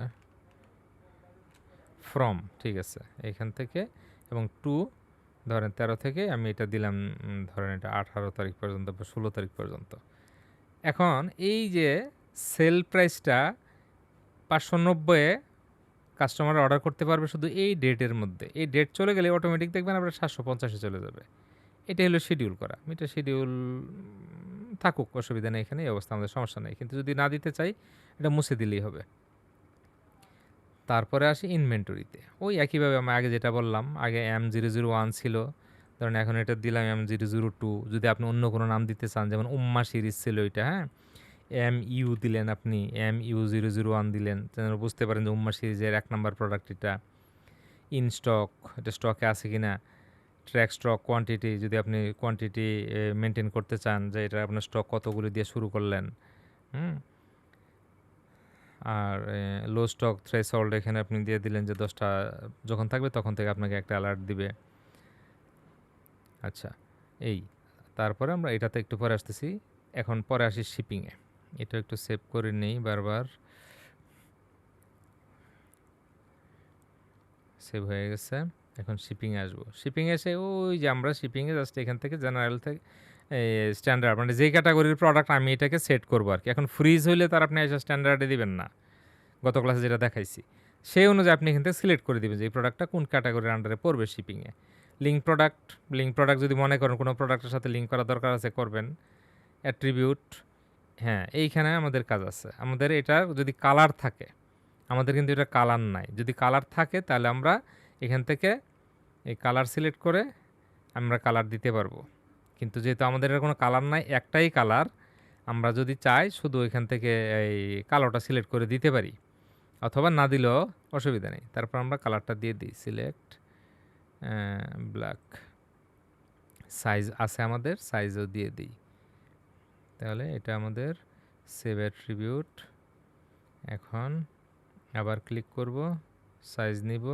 ফ্রম, ঠিক আছে, এখান থেকে এবং টু ধরেন 13 থেকে আমি এটা দিলাম, ধরেন এটা 18 তারিখ পর্যন্ত বা 16 তারিখ পর্যন্ত। এখন এই যে সেল প্রাইসটা 590-এ কাস্টমার অর্ডার করতে পারবে শুধু এই ডেটের মধ্যে। এই ডেট চলে গেলে অটোমেটিক দেখবেন আপনার 750-এ চলে যাবে। এটাই হলো শিডিউল করা। এটা শিডিউল থাকুক, অসুবিধা নেই, এখানে এই অবস্থা আমাদের সমস্যা নেই। কিন্তু যদি না দিতে চাই, এটা মুছে দিলেই হবে। তারপরে আসি ইনভেন্টরিতে। ওই একইভাবে আমি আগে যেটা বললাম, আগে M001 ছিল, ধরেন এখন এটা দিলাম M002। যদি আপনি অন্য কোনো নাম দিতে চান, যেমন উম্মা সিরিজ ছিল এটা, হ্যাঁ, MU দিলেন, আপনি MU001 দিলেন, যেন বুঝতে পারেন যে উম্মা সিরিজের 1 নাম্বার প্রোডাক্ট এটা। ইন স্টক, এটা স্টকে আছে কিনা। ট্র্যাক স্টক কোয়ান্টিটি, যদি আপনি কোয়ান্টিটি মেনটেন করতে চান যে এটা আপনার স্টক কতগুলি দিয়ে শুরু করলেন। আর লো স্টক থ্রেশহোল্ড এখানে আপনি দিয়ে দিলেন যে 10টা যখন থাকবে তখন থেকে আপনাকে একটা অ্যালার্ট দিবে। আচ্ছা, এই তারপরে আমরা এটাতে একটু পরে আসতেছি। এখন পরে আসি শিপিংয়ে। এটা একটু সেভ করে নেই, বারবার সেভ হয়ে গেছে। এখন শিপিংয়ে আসবো। শিপিংয়ে এসে ওই যে আমরা শিপিংয়ে জাস্ট এখান থেকে জেনারেল থেকে স্ট্যান্ডার্ড, মানে যেই ক্যাটাগরির প্রোডাক্ট আমি এটাকে সেট করবো আর কি। এখন ফ্রিজ হইলে তার আপনি এসে স্ট্যান্ডার্ডে দিবেন না, গত ক্লাসে যেটা দেখাইছি সেই অনুযায়ী আপনি এখান থেকে সিলেক্ট করে দিবেন যে এই প্রোডাক্টটা কোন ক্যাটাগরির আন্ডারে পড়বে শিপিংয়ে। লিঙ্ক প্রোডাক্ট যদি মনে করেন কোনো প্রোডাক্টের সাথে লিঙ্ক করা দরকার আছে, করবেন। অ্যাট্রিবিউট, হ্যাঁ, এইখানে আমাদের কাজ আছে। আমাদের এটার যদি কালার থাকে, আমাদের কিন্তু এটা কালার নাই, যদি কালার থাকে তাহলে আমরা এখান থেকে এই কালার সিলেক্ট করে আমরা কালার দিতে পারবো। কিন্তু যেহেতু আমাদের এর কোনো কালার নাই, একটাই কালার, আমরা যদি চাই শুধু এখান থেকে এই কালোটা সিলেক্ট করে দিতে পারি, অথবা না দিলেও অসুবিধা নেই। তারপর আমরা কালারটা দিয়ে দিই, সিলেক্ট ব্ল্যাক। সাইজ আছে আমাদের, সাইজও দিয়ে দিই। তাহলে এটা আমাদের সেভ অ্যাট্রিবিউট। এখন আবার ক্লিক করব, সাইজ নিব,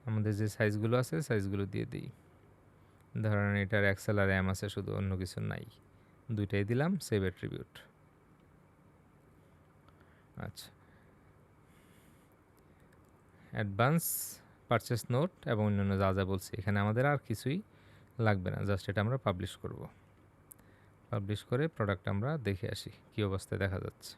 আমাদের যে সাইজগুলো আছে সাইজগুলো দিয়ে দিই। ধরেন এটার এক্সেল আর এম আছে, শুধু অন্য কিছু নাই, দুইটাই দিলাম, সেভ অ্যাট্রিবিউট। আচ্ছা, অ্যাডভান্স পারচেস নোট এবং অন্যান্য যা যা বলছি, এখানে আমাদের আর কিছুই লাগবে না, জাস্ট এটা আমরা পাবলিশ করব। পাবলিশ করে প্রোডাক্ট আমরা দেখে আসি কী অবস্থায় দেখা যাচ্ছে।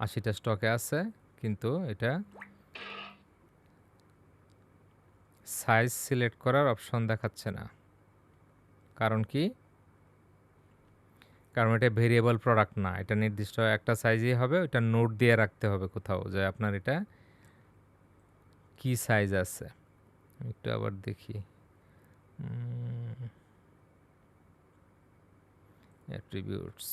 আশিটা স্টকে আছে, কিন্তু এটা সাইজ সিলেক্ট করার অপশন দেখাচ্ছে না। কারণ কি? কারণ এটা ভেরিয়েবল প্রোডাক্ট না, এটা নির্দিষ্ট একটা সাইজই হবে, ওটা নোট দিয়ে রাখতে হবে কোথাও যে আপনার এটা কি সাইজ আছে। একটু আবার দেখি, অ্যাট্রিবিউটস,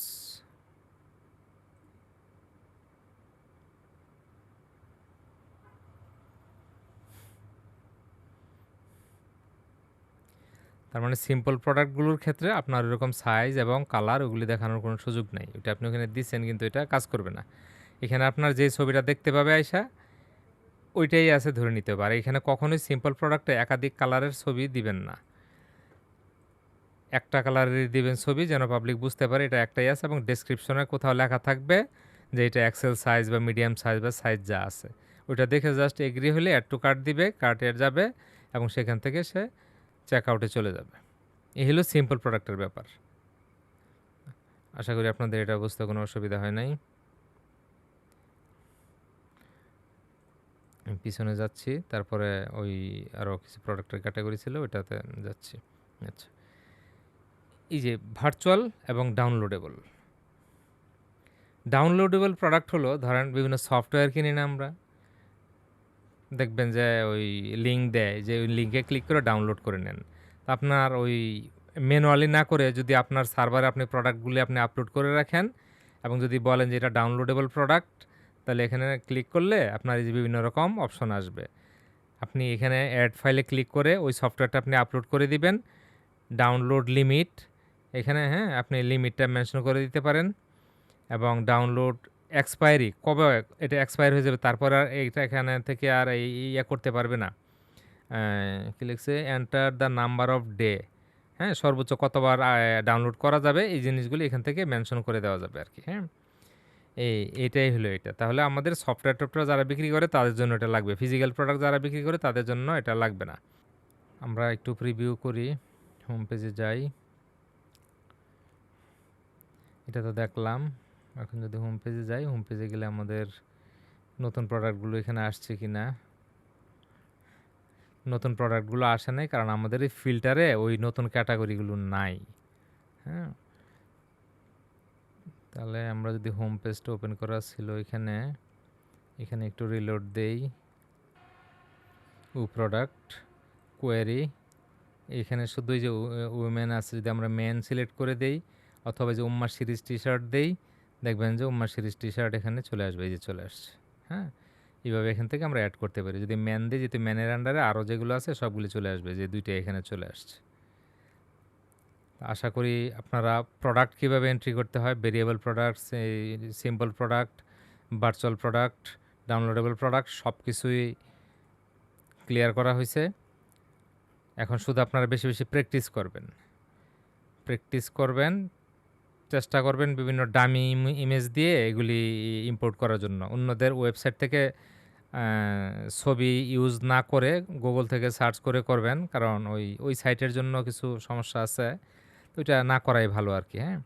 তার মানে সিম্পল প্রোডাক্টগুলোর ক্ষেত্রে আপনার এরকম সাইজ এবং কালার ওগুলি দেখানোর কোনো সুযোগ নেই। ওটা আপনি ওখানে দিচ্ছেন কিন্তু এটা কাজ করবে না। এখানে আপনার যে ছবিটা দেখতে পাবে আয়সা, ওইটাই আছে ধরে নিতে হবে। আর এখানে কখনোই সিম্পল প্রোডাক্টে একাধিক কালারের ছবি দিবেন না, একটা কালারেরই দিবেন ছবি, যেন পাবলিক বুঝতে পারে এটা একটাই আছে, এবং ডেসক্রিপশনে কোথাও লেখা থাকবে যে এটা এক্সেল সাইজ বা মিডিয়াম সাইজ বা সাইজ যা আছে, ওইটা দেখে জাস্ট এগ্রি হলে অ্যাড টু কার্ট দিবে, কার্টে যাবে এবং সেখান থেকে সে চেক আউটে চলে যাবে। এই হলো সিম্পল প্রোডাক্টের ব্যাপার। আশা করি আপনাদের এটা বুঝতে কোনো অসুবিধা হয় নাই। পিছনে যাচ্ছি, তারপরে ওই আরও কিছু প্রোডাক্টের ক্যাটাগরি ছিল ওইটাতে যাচ্ছি। আচ্ছা, এই যে ভার্চুয়াল এবং ডাউনলোডেবল। ডাউনলোডেবল প্রোডাক্ট হলো, ধরেন বিভিন্ন সফটওয়্যার কিনি না আমরা, দেখবেন যে ওই লিঙ্ক দেয় যে ওই লিঙ্কে ক্লিক করে ডাউনলোড করে নেন। তা আপনার ওই ম্যানুয়ালি না করে যদি আপনার সার্ভারে আপনি প্রোডাক্টগুলি আপনি আপলোড করে রাখেন এবং যদি বলেন যে এটা ডাউনলোডেবল প্রোডাক্ট, তাহলে এখানে ক্লিক করলে আপনার এই যে বিভিন্ন রকম অপশন আসবে। আপনি এখানে অ্যাড ফাইলে ক্লিক করে ওই সফটওয়্যারটা আপনি আপলোড করে দিবেন। ডাউনলোড লিমিট, এখানে হ্যাঁ আপনি লিমিটটা মেনশন করে দিতে পারেন, এবং ডাউনলোড এক্সপায়ারি, কবে এটা এক্সপায়ার হয়ে যাবে, তারপর আর এইটা এখানে থেকে আর ইয়ে করতে পারবে না। কি লিখছে, enter the number off day, হ্যাঁ সর্বোচ্চ কতবার ডাউনলোড করা যাবে, এই জিনিসগুলি এখান থেকে মেনশন করে দেওয়া যাবে আর কি। হ্যাঁ, এইটাই হলো এটা। তাহলে আমাদের সফটওয়্যার টফটওয়্যার যারা বিক্রি করে তাদের জন্য এটা লাগবে, ফিজিক্যাল প্রোডাক্ট যারা বিক্রি করে তাদের জন্য এটা লাগবে না। আমরা একটু প্রিভিউ করি, হোম পেজে যাই, এটা তো দেখলাম। এখন যদি হোম পেজে যাই, হোম পেজে গেলে আমাদের নতুন প্রোডাক্টগুলো এখানে আসছে কি না, নতুন প্রোডাক্টগুলো আসে নাই, কারণ আমাদের এই ফিল্টারে ওই নতুন ক্যাটাগরিগুলো নাই। হ্যাঁ, তাহলে আমরা যদি হোম পেজটা ওপেন করা ছিল এখানে, এখানে একটু রিলোড দেই, প্রোডাক্ট কোয়েরি, এখানে শুধু এই যে উইমেন আছে, যদি আমরা মেন সিলেক্ট করে দেই অথবা যে উম্মা সিরিজ টি শার্ট দেই, দেখবেন যে উম্মা সিরিজ টি শার্ট এখানে চলে আসবে, এই যে চলে আসছে। হ্যাঁ, এইভাবে এখান থেকে আমরা অ্যাড করতে পারি। যদি ম্যান দিই, যদি ম্যানের আন্ডারে আরও যেগুলো আছে সবগুলি চলে আসবে, যে দুইটা এখানে চলে আসছে। আশা করি আপনারা প্রোডাক্ট কীভাবে এন্ট্রি করতে হয়, ভেরিয়েবল প্রোডাক্টস, এই simple product, virtual product, downloadable product সব কিছুই ক্লিয়ার করা হয়েছে। এখন শুধু আপনারা বেশি বেশি প্র্যাকটিস করবেন, চেষ্টা করবেন বিভিন্ন ডামি ইমেজ দিয়ে এগুলি ইম্পোর্ট করার জন্য। অন্যদের ওয়েবসাইট থেকে ছবি ইউজ না করে গুগল থেকে সার্চ করে করবেন, কারণ ওই সাইটের জন্য কিছু সমস্যা আছে, তো এটা না করাই ভালো আর কি। হ্যাঁ,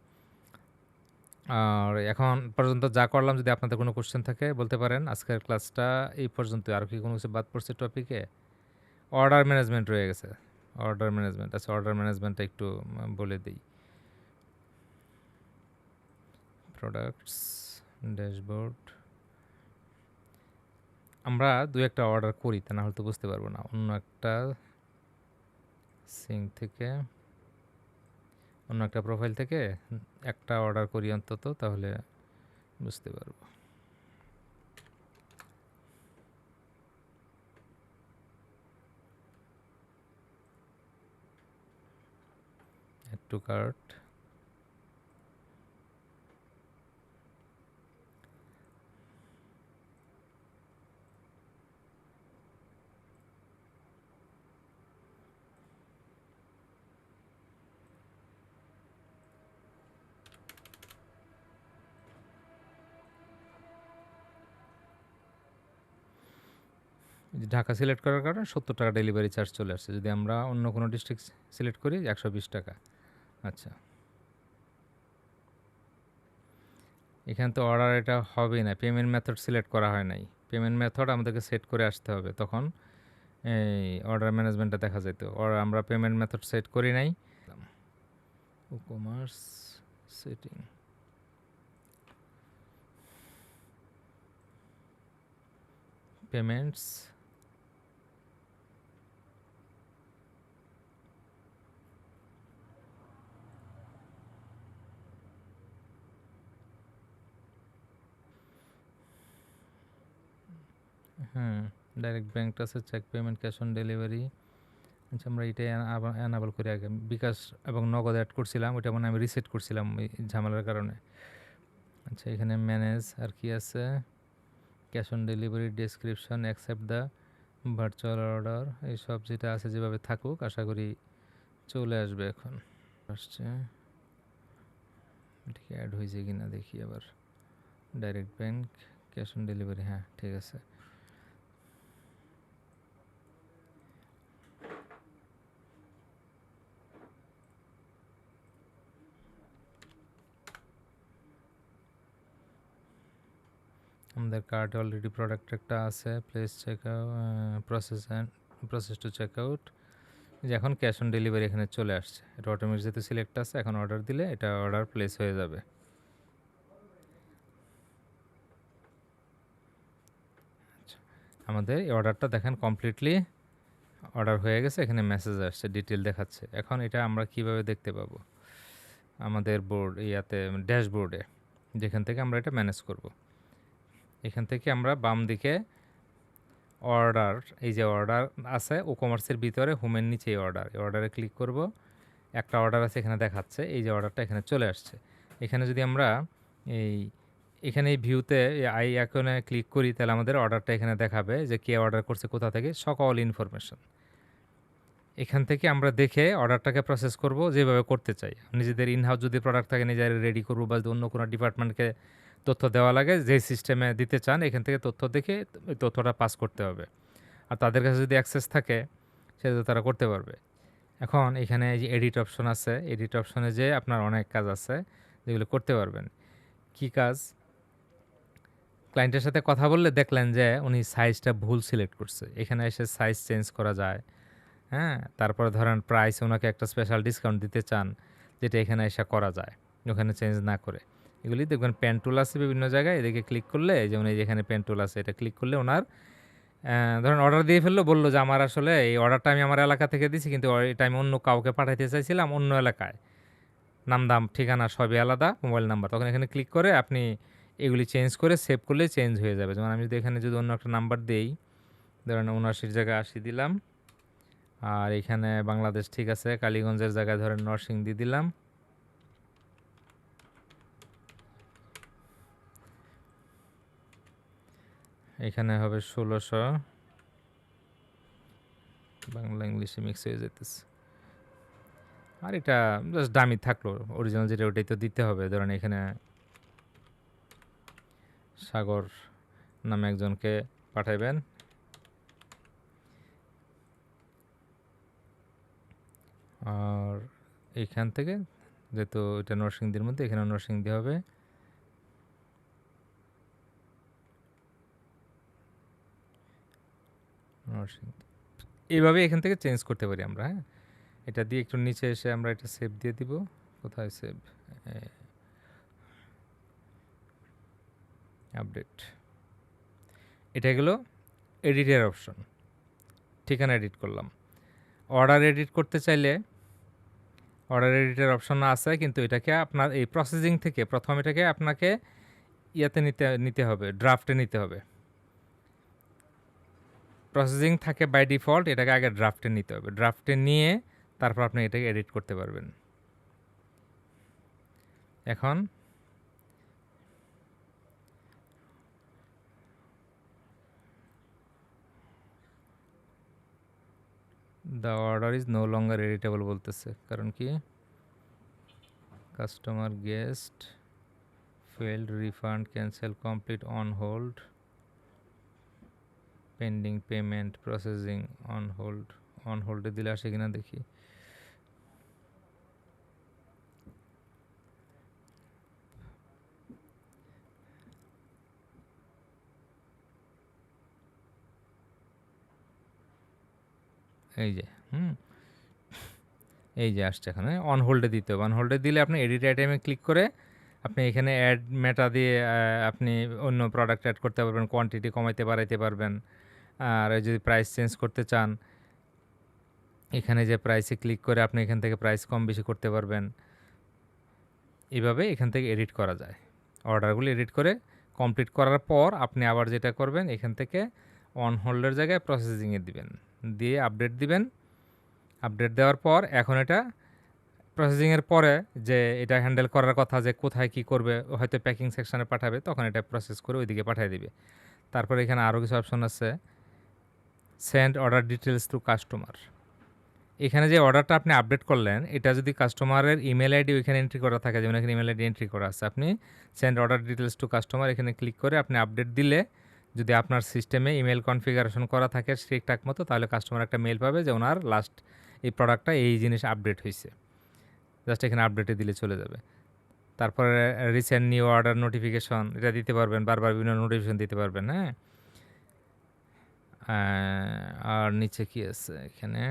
আর এখন পর্যন্ত যা করলাম, যদি আপনাদের কোনো কোশ্চেন থাকে বলতে পারেন। আজকের ক্লাসটা এই পর্যন্ত। আর কি কোনো কিছু বাদ পড়ছে টপিকে? অর্ডার ম্যানেজমেন্ট রয়ে গেছে, অর্ডার ম্যানেজমেন্ট। আচ্ছা, অর্ডার ম্যানেজমেন্টটা একটু বলে দিই। প্রোডাক্টস, ড্যাশবোর্ড, আমরা দু একটা অর্ডার করি, তা না হলে তো বুঝতে পারবো না। অন্য একটা সিঙ্ক থেকে, অন্য একটা প্রোফাইল থেকে একটা অর্ডার করি অন্তত, তাহলে বুঝতে পারবো। টু কার্ট, ঢাকা সিলেক্ট করার কারণে 70 টাকা ডেলিভারি চার্জ চলে আসছে। যদি আমরা অন্য কোনো ডিস্ট্রিক্ট সিলেক্ট করি 120 টাকা। আচ্ছা, এখানে তো অর্ডার এটা হবেই না, পেমেন্ট মেথড সিলেক্ট করা হয় নাই। পেমেন্ট মেথড আমাদেরকে সেট করে আসতে হবে, তখন এই অর্ডার ম্যানেজমেন্টটা দেখা যেত। আমরা পেমেন্ট মেথড সেট করি নাই। Commerce setting, payments, direct bank transfer, cheque payment, cash on delivery. আচ্ছা, আমরা এটাই অ্যানাবল করি আগে। বিকাশ এবং নগদ অ্যাড করছিলাম, ওইটা মানে আমি রিসেট করছিলাম এই ঝামেলার কারণে। আচ্ছা, এখানে ম্যানেজ আর কি আছে, cash on delivery, description, accept the virtual order, এইসব যেটা আছে যেভাবে থাকুক, আশা করি চলে আসবে। এখন আসছে, এটা কি অ্যাড হয়েছে কিনা দেখি আবার। Direct bank, cash on delivery, হ্যাঁ ঠিক আছে। আমাদের কার্টে অলরেডি প্রোডাক্ট একটা আছে, place check out, process to check out. যে এখন ক্যাশ অন ডেলিভারি এখানে চলে আসছে, এটা অটোমেটিক যেহেতু সিলেক্ট আছে, এখন অর্ডার দিলে এটা অর্ডার প্লেস হয়ে যাবে। আচ্ছা, আমাদের এই অর্ডারটা দেখেন কমপ্লিটলি অর্ডার হয়ে গেছে, এখানে মেসেজ আসছে, ডিটেল দেখাচ্ছে। এখন এটা আমরা কিভাবে দেখতে পাবো? আমাদের বোর্ড ইয়াতে ড্যাশবোর্ডে, যেখান থেকে আমরা এটা ম্যানেজ করব, এখান থেকে আমরা বাম দিকে অর্ডার, এই যে অর্ডার আছে ও কমার্সের ভিতরে হোমের নিচে এই অর্ডারে ক্লিক করব। একটা অর্ডার আছে এখানে দেখাচ্ছে, এই যে অর্ডারটা এখানে চলে আসছে। এখানে যদি আমরা এখানে এই ভিউতে আই আইকনে ক্লিক করি, তাহলে আমাদের অর্ডারটা এখানে দেখাবে যে কে অর্ডার করছে, কোথা থেকে, সকল ইনফরমেশন। এখান থেকে আমরা দেখে অর্ডারটাকে প্রসেস করব যেভাবে করতে চাই। নিজেদের ইনহাউস যদি প্রোডাক্ট থাকে নিজেরা রেডি করবো, বা অন্য কোনো ডিপার্টমেন্টকে তথ্য দেওয়া লাগে যে সিস্টেমে দিতে চান, এখান থেকে তথ্য দেখে ওই তথ্যটা পাস করতে হবে। আর তাদের কাছে যদি অ্যাক্সেস থাকে সেটা তো তারা করতে পারবে। এখন এখানে যে এডিট অপশন আছে, এডিট অপশনে যে আপনার অনেক কাজ আছে যেগুলো করতে পারবেন। কি কাজ? ক্লায়েন্টের সাথে কথা বললে দেখলেন যে উনি সাইজটা ভুল সিলেক্ট করছে, এখানে এসে সাইজ চেঞ্জ করা যায়। হ্যাঁ, তারপরে ধরেন প্রাইস, ওনাকে একটা স্পেশাল ডিসকাউন্ট দিতে চান, যেটা এখানে এসে করা যায় ওখানে চেঞ্জ না করে। এগুলি দেখবেন পেন টুল আছে বিভিন্ন জায়গায়, এদিকে ক্লিক করলে, যেমন এই যেখানে পেন টুল আছে, এটা ক্লিক করলে ওনার ধরেন অর্ডার দিয়ে ফেললো, বললো যে আমার আসলে এই অর্ডারটা আমি আমার এলাকা থেকে দিছি, কিন্তু এটা আমি অন্য কাউকে পাঠাইতে চাইছিলাম অন্য এলাকায়, নাম দাম ঠিকানা সবই আলাদা, মোবাইল নাম্বার। তখন এখানে ক্লিক করে আপনি এগুলি চেঞ্জ করে সেভ করলে চেঞ্জ হয়ে যাবে। যেমন আমি যদি এখানে যদি অন্য একটা নাম্বার দিই, ধরেন ৭৯ জায়গায় ৮০ দিলাম, আর এখানে বাংলাদেশ ঠিক আছে, কালীগঞ্জের জায়গায় ধরেন নরসিংদী দিলাম, এখানে হবে ১৬০০, বাংলা ইংলিশে মিক্স হয়ে যেতেছে। আর এটা জাস্ট দামি থাকলো, অরিজিনাল যেটা ওটাই তো দিতে হবে। ধরেন এখানে সাগর নামে একজনকে পাঠাইবেন, আর এইখান থেকে যেহেতু এটা নরসিংদীর মধ্যে, এখানে নরসিংদী হবে। নরসিংদী এইভাবে এখান থেকে চেঞ্জ করতে পারি আমরা। হ্যাঁ, এটা দিয়ে একটু নিচে এসে আমরা এটা সেভ দিয়ে দিব। কোথায় সেভ? আপডেট। এটা গেলো এডিটের অপশন, ঠিকানা এডিট করলাম। অর্ডার এডিট করতে চাইলে অর্ডার এডিটের অপশন আছে, কিন্তু এটাকে আপনার এই প্রসেসিং থেকে প্রথম এটাকে আপনাকে ইয়াতে নিতে হবে, ড্রাফটে নিতে হবে। প্রসেসিং থাকে বাই ডিফল্ট, এটাকে আগে ড্রাফটে নিতে হবে। ড্রাফটে নিয়ে তারপর আপনি এটাকে এডিট করতে পারবেন। এখন the order is no longer editable বলতেছে, কারণ কি customer guest failed, refund, cancel, complete, on hold, pending payment, processing, on hold. On হোল্ডে দিলে আসে কিনা দেখি। এই যে এই যে আসছে, এখানে অন হোল্ডে দিতে হবে। অন হোল্ডে দিলে আপনি এডিট আইটেমে ক্লিক করে আপনি এখানে অ্যাড মেটা দিয়ে আপনি অন্য প্রোডাক্ট অ্যাড করতে পারবেন, কোয়ান্টিটি কমাইতে বাড়াইতে পারবেন। আর যদি প্রাইস চেঞ্জ করতে চান, এখানে যে প্রাইসে ক্লিক করে আপনি এখান থেকে প্রাইস কম বেশি করতে পারবেন। এইভাবে এখান থেকে এডিট করা যায়। অর্ডারগুলো এডিট করে কমপ্লিট করার পর আপনি আবার যেটা করবেন, এখান থেকে অন হোল্ডের জায়গায় প্রসেসিংয়ে দিবেন, দিয়ে আপডেট দিবেন। আপডেট দেওয়ার পর এখন এটা প্রসেসিংয়ের পরে যে এটা হ্যান্ডেল করার কথা, যে কোথায় কি করবে, হয়তো প্যাকিং সেকশনে পাঠাবে, তখন এটা প্রসেস করে ওইদিকে পাঠিয়ে দিবে। তারপরে এখানে আরও কিছু অপশন আছে, send order details to customer. এখানে যে অর্ডারটা আপনি আপডেট করলেন, এটা যদি কাস্টমারের ইমেল আইডি ওইখানে এন্ট্রি করা থাকে, যেমন এখানে ইমেল আইডি এন্ট্রি করা আছে, আপনি send order details to customer এখানে ক্লিক করে আপনি আপডেট দিলে, যদি আপনার সিস্টেমে ইমেল কনফিগারেশন করা থাকে ঠিকঠাক মতো, তাহলে কাস্টমার একটা মেল পাবে যে ওনার লাস্ট এই প্রোডাক্টটা এই জিনিস আপডেট হয়েছে। জাস্ট এখানে আপডেটে দিলে চলে যাবে। তারপরে রিসেন্ট নিউ অর্ডার নোটিফিকেশন এটা দিতে পারবেন, বারবার বিভিন্ন নোটিফিকেশন দিতে পারবেন। হ্যাঁ, আর নিচে কি আছে এখানে,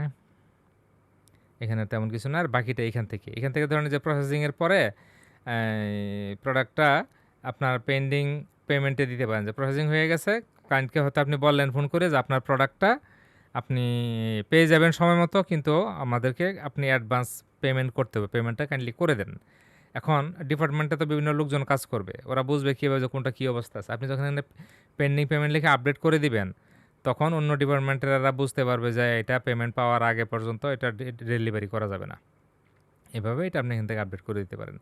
এখানে তেমন কিছু না। আর বাকিটা এখান থেকে ধরেন যে প্রসেসিংয়ের পরে প্রোডাক্টটা আপনার পেন্ডিং পেমেন্টে দিতে পারেন, যে প্রসেসিং হয়ে গেছে, ক্লায়েন্টকে হয়তো আপনি বললেন ফোন করে যে আপনার প্রোডাক্টটা আপনি পেয়ে যাবেন সময় মতো, কিন্তু আমাদেরকে আপনি অ্যাডভান্স পেমেন্ট করতে হবে, পেমেন্টটা কাইন্ডলি করে দেন। এখন ডিপার্টমেন্টে তো বিভিন্ন লোকজন কাজ করবে, ওরা বুঝবে কীভাবে যে কোনটা কী অবস্থা আছে। আপনি যখন এখানে পেন্ডিং পেমেন্ট লিখে আপডেট করে দিবেন, তখন অন্য ডিপার্টমেন্টেরা বুঝতে পারবে যে এটা পেমেন্ট পাওয়ার আগে পর্যন্ত এটা ডেলিভারি করা যাবে না। এভাবে এটা আপনি এখান থেকে আপডেট করে দিতে পারেন।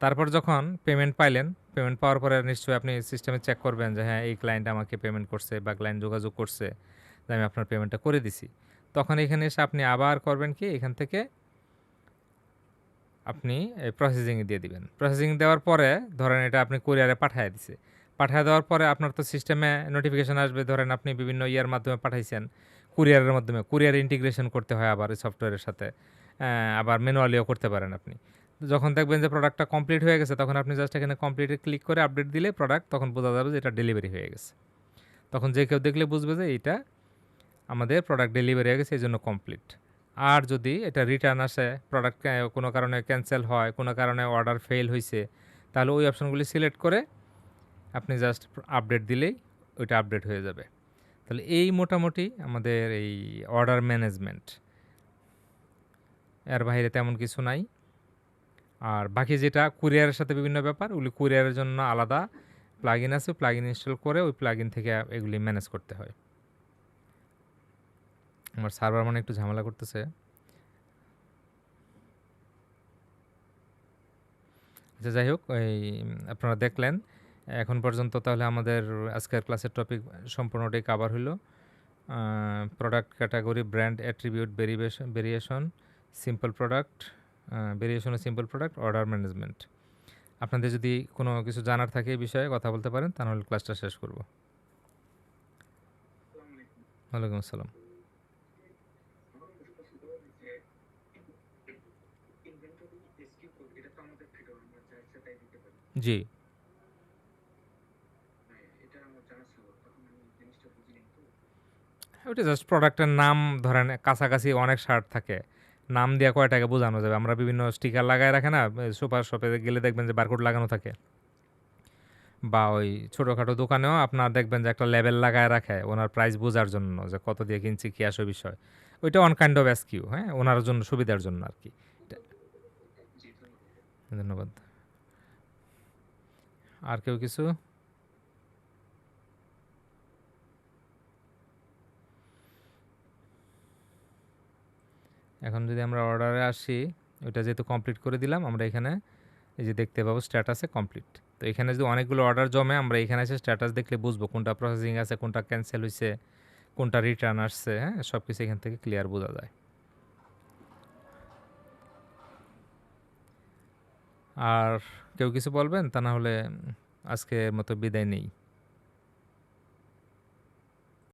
তারপর যখন পেমেন্ট পাইলেন, পেমেন্ট পাওয়ার পরে নিশ্চয়ই আপনি সিস্টেমে চেক করবেন যে হ্যাঁ এই ক্লায়েন্ট আমাকে পেমেন্ট করছে বা ক্লায়েন্ট যোগাযোগ করছে, যে আমি আপনার পেমেন্টটা করে দিছি। তখন এখানে এসে আপনি আবার করবেন কি, এখান থেকে আপনি প্রসেসিংয়ে দিয়ে দিবেন। প্রসেসিং দেওয়ার পরে ধরেন এটা আপনি কুরিয়ারে পাঠিয়ে দিছে, পাঠিয়ে দেওয়ার পরে আপনার তো সিস্টেমে নোটিফিকেশান আসবে, ধরেন আপনি বিভিন্ন ইয়ার মাধ্যমে পাঠাইছেন, কুরিয়ারের মাধ্যমে, কুরিয়ার ইন্টিগ্রেশন করতে হয় আবার এই সফটওয়্যারের সাথে, আবার ম্যানুয়ালিও করতে পারেন আপনি। যখন দেখবেন যে প্রোডাক্টটা কমপ্লিট হয়ে গেছে, তখন আপনি জাস্ট এখানে কমপ্লিটে ক্লিক করে আপডেট দিলে প্রোডাক্ট তখন বোঝা যাবে যে এটা ডেলিভারি হয়ে গেছে। তখন যে কেউ দেখলে বুঝবে যে এইটা আমাদের প্রোডাক্ট ডেলিভারি হয়ে গেছে, এই জন্য কমপ্লিট। আর যদি এটা রিটার্ন আসে, প্রোডাক্ট কোনো কারণে ক্যান্সেল হয়, কোনো কারণে অর্ডার ফেল হয়েছে, তাহলে ওই অপশনগুলি সিলেক্ট করে আপনি জাস্ট আপডেট দিলেই ওইটা আপডেট হয়ে যাবে। তাহলে এই মোটামুটি আমাদের এই অর্ডার ম্যানেজমেন্ট, এর বাইরে তেমন কিছু নাই। আর বাকি যেটা কুরিয়ারের সাথে বিভিন্ন ব্যাপার, ওগুলি কুরিয়ারের জন্য আলাদা প্লাগইন আছে, প্লাগইন ইনস্টল করে ওই প্লাগইন থেকে এগুলি ম্যানেজ করতে হয়। আমার সার্ভার মানে একটু ঝামেলা করতেছে। আচ্ছা, যাই হোক, এই আপনারা দেখলেন এখন পর্যন্ত। তাহলে আমাদের আজকের ক্লাসের টপিক সম্পূর্ণটাই কাভার হইল। Product category, brand, attribute, variation, simple product, variation ও সিম্পল প্রোডাক্ট, অর্ডার ম্যানেজমেন্ট। আপনাদের যদি কোনো কিছু জানার থাকে এই বিষয়ে কথা বলতে পারেন, তাহলে ক্লাসটা শেষ করব। ওয়ালাইকুম আসসালাম। জি, ওইটা জাস্ট প্রোডাক্টের নাম, ধরেন কাছাকাছি অনেক শার্ট থাকে, নাম দিয়ে কয়টাকে বোঝানো যাবে। আমরা বিভিন্ন স্টিকার লাগায় রাখে না, সুপার শপে গেলে দেখবেন যে বারকোড লাগানো থাকে, বা ওই ছোটোখাটো দোকানেও আপনার দেখবেন যে একটা লেবেল লাগায় রাখে ওনার প্রাইস বোঝার জন্য, যে কত দিয়ে কিনছি কী আসে বিষয়। ওইটা অন কাইন্ড অফ এসকিউ, হ্যাঁ, ওনার জন্য সুবিধার জন্য আর কি। ধন্যবাদ। আর কেউ কিছু? এখন যদি আমরা অর্ডারে আসি, ওইটা যেহেতু কমপ্লিট করে দিলাম, আমরা এখানে এই যে দেখতে পাবো স্ট্যাটাসে কমপ্লিট। তো এখানে যদি অনেকগুলো অর্ডার জমে আমরা এখানে এসে স্ট্যাটাস দেখলে বুঝবো কোনটা প্রসেসিং আছে, কোনটা ক্যান্সেল হয়েছে, কোনটা রিটার্ন আসছে। হ্যাঁ, সব কিছু এখান থেকে ক্লিয়ার বোঝা যায়। আর কেউ কিছু বলবেন? তা না হলে আজকের মতো বিদায় নেই।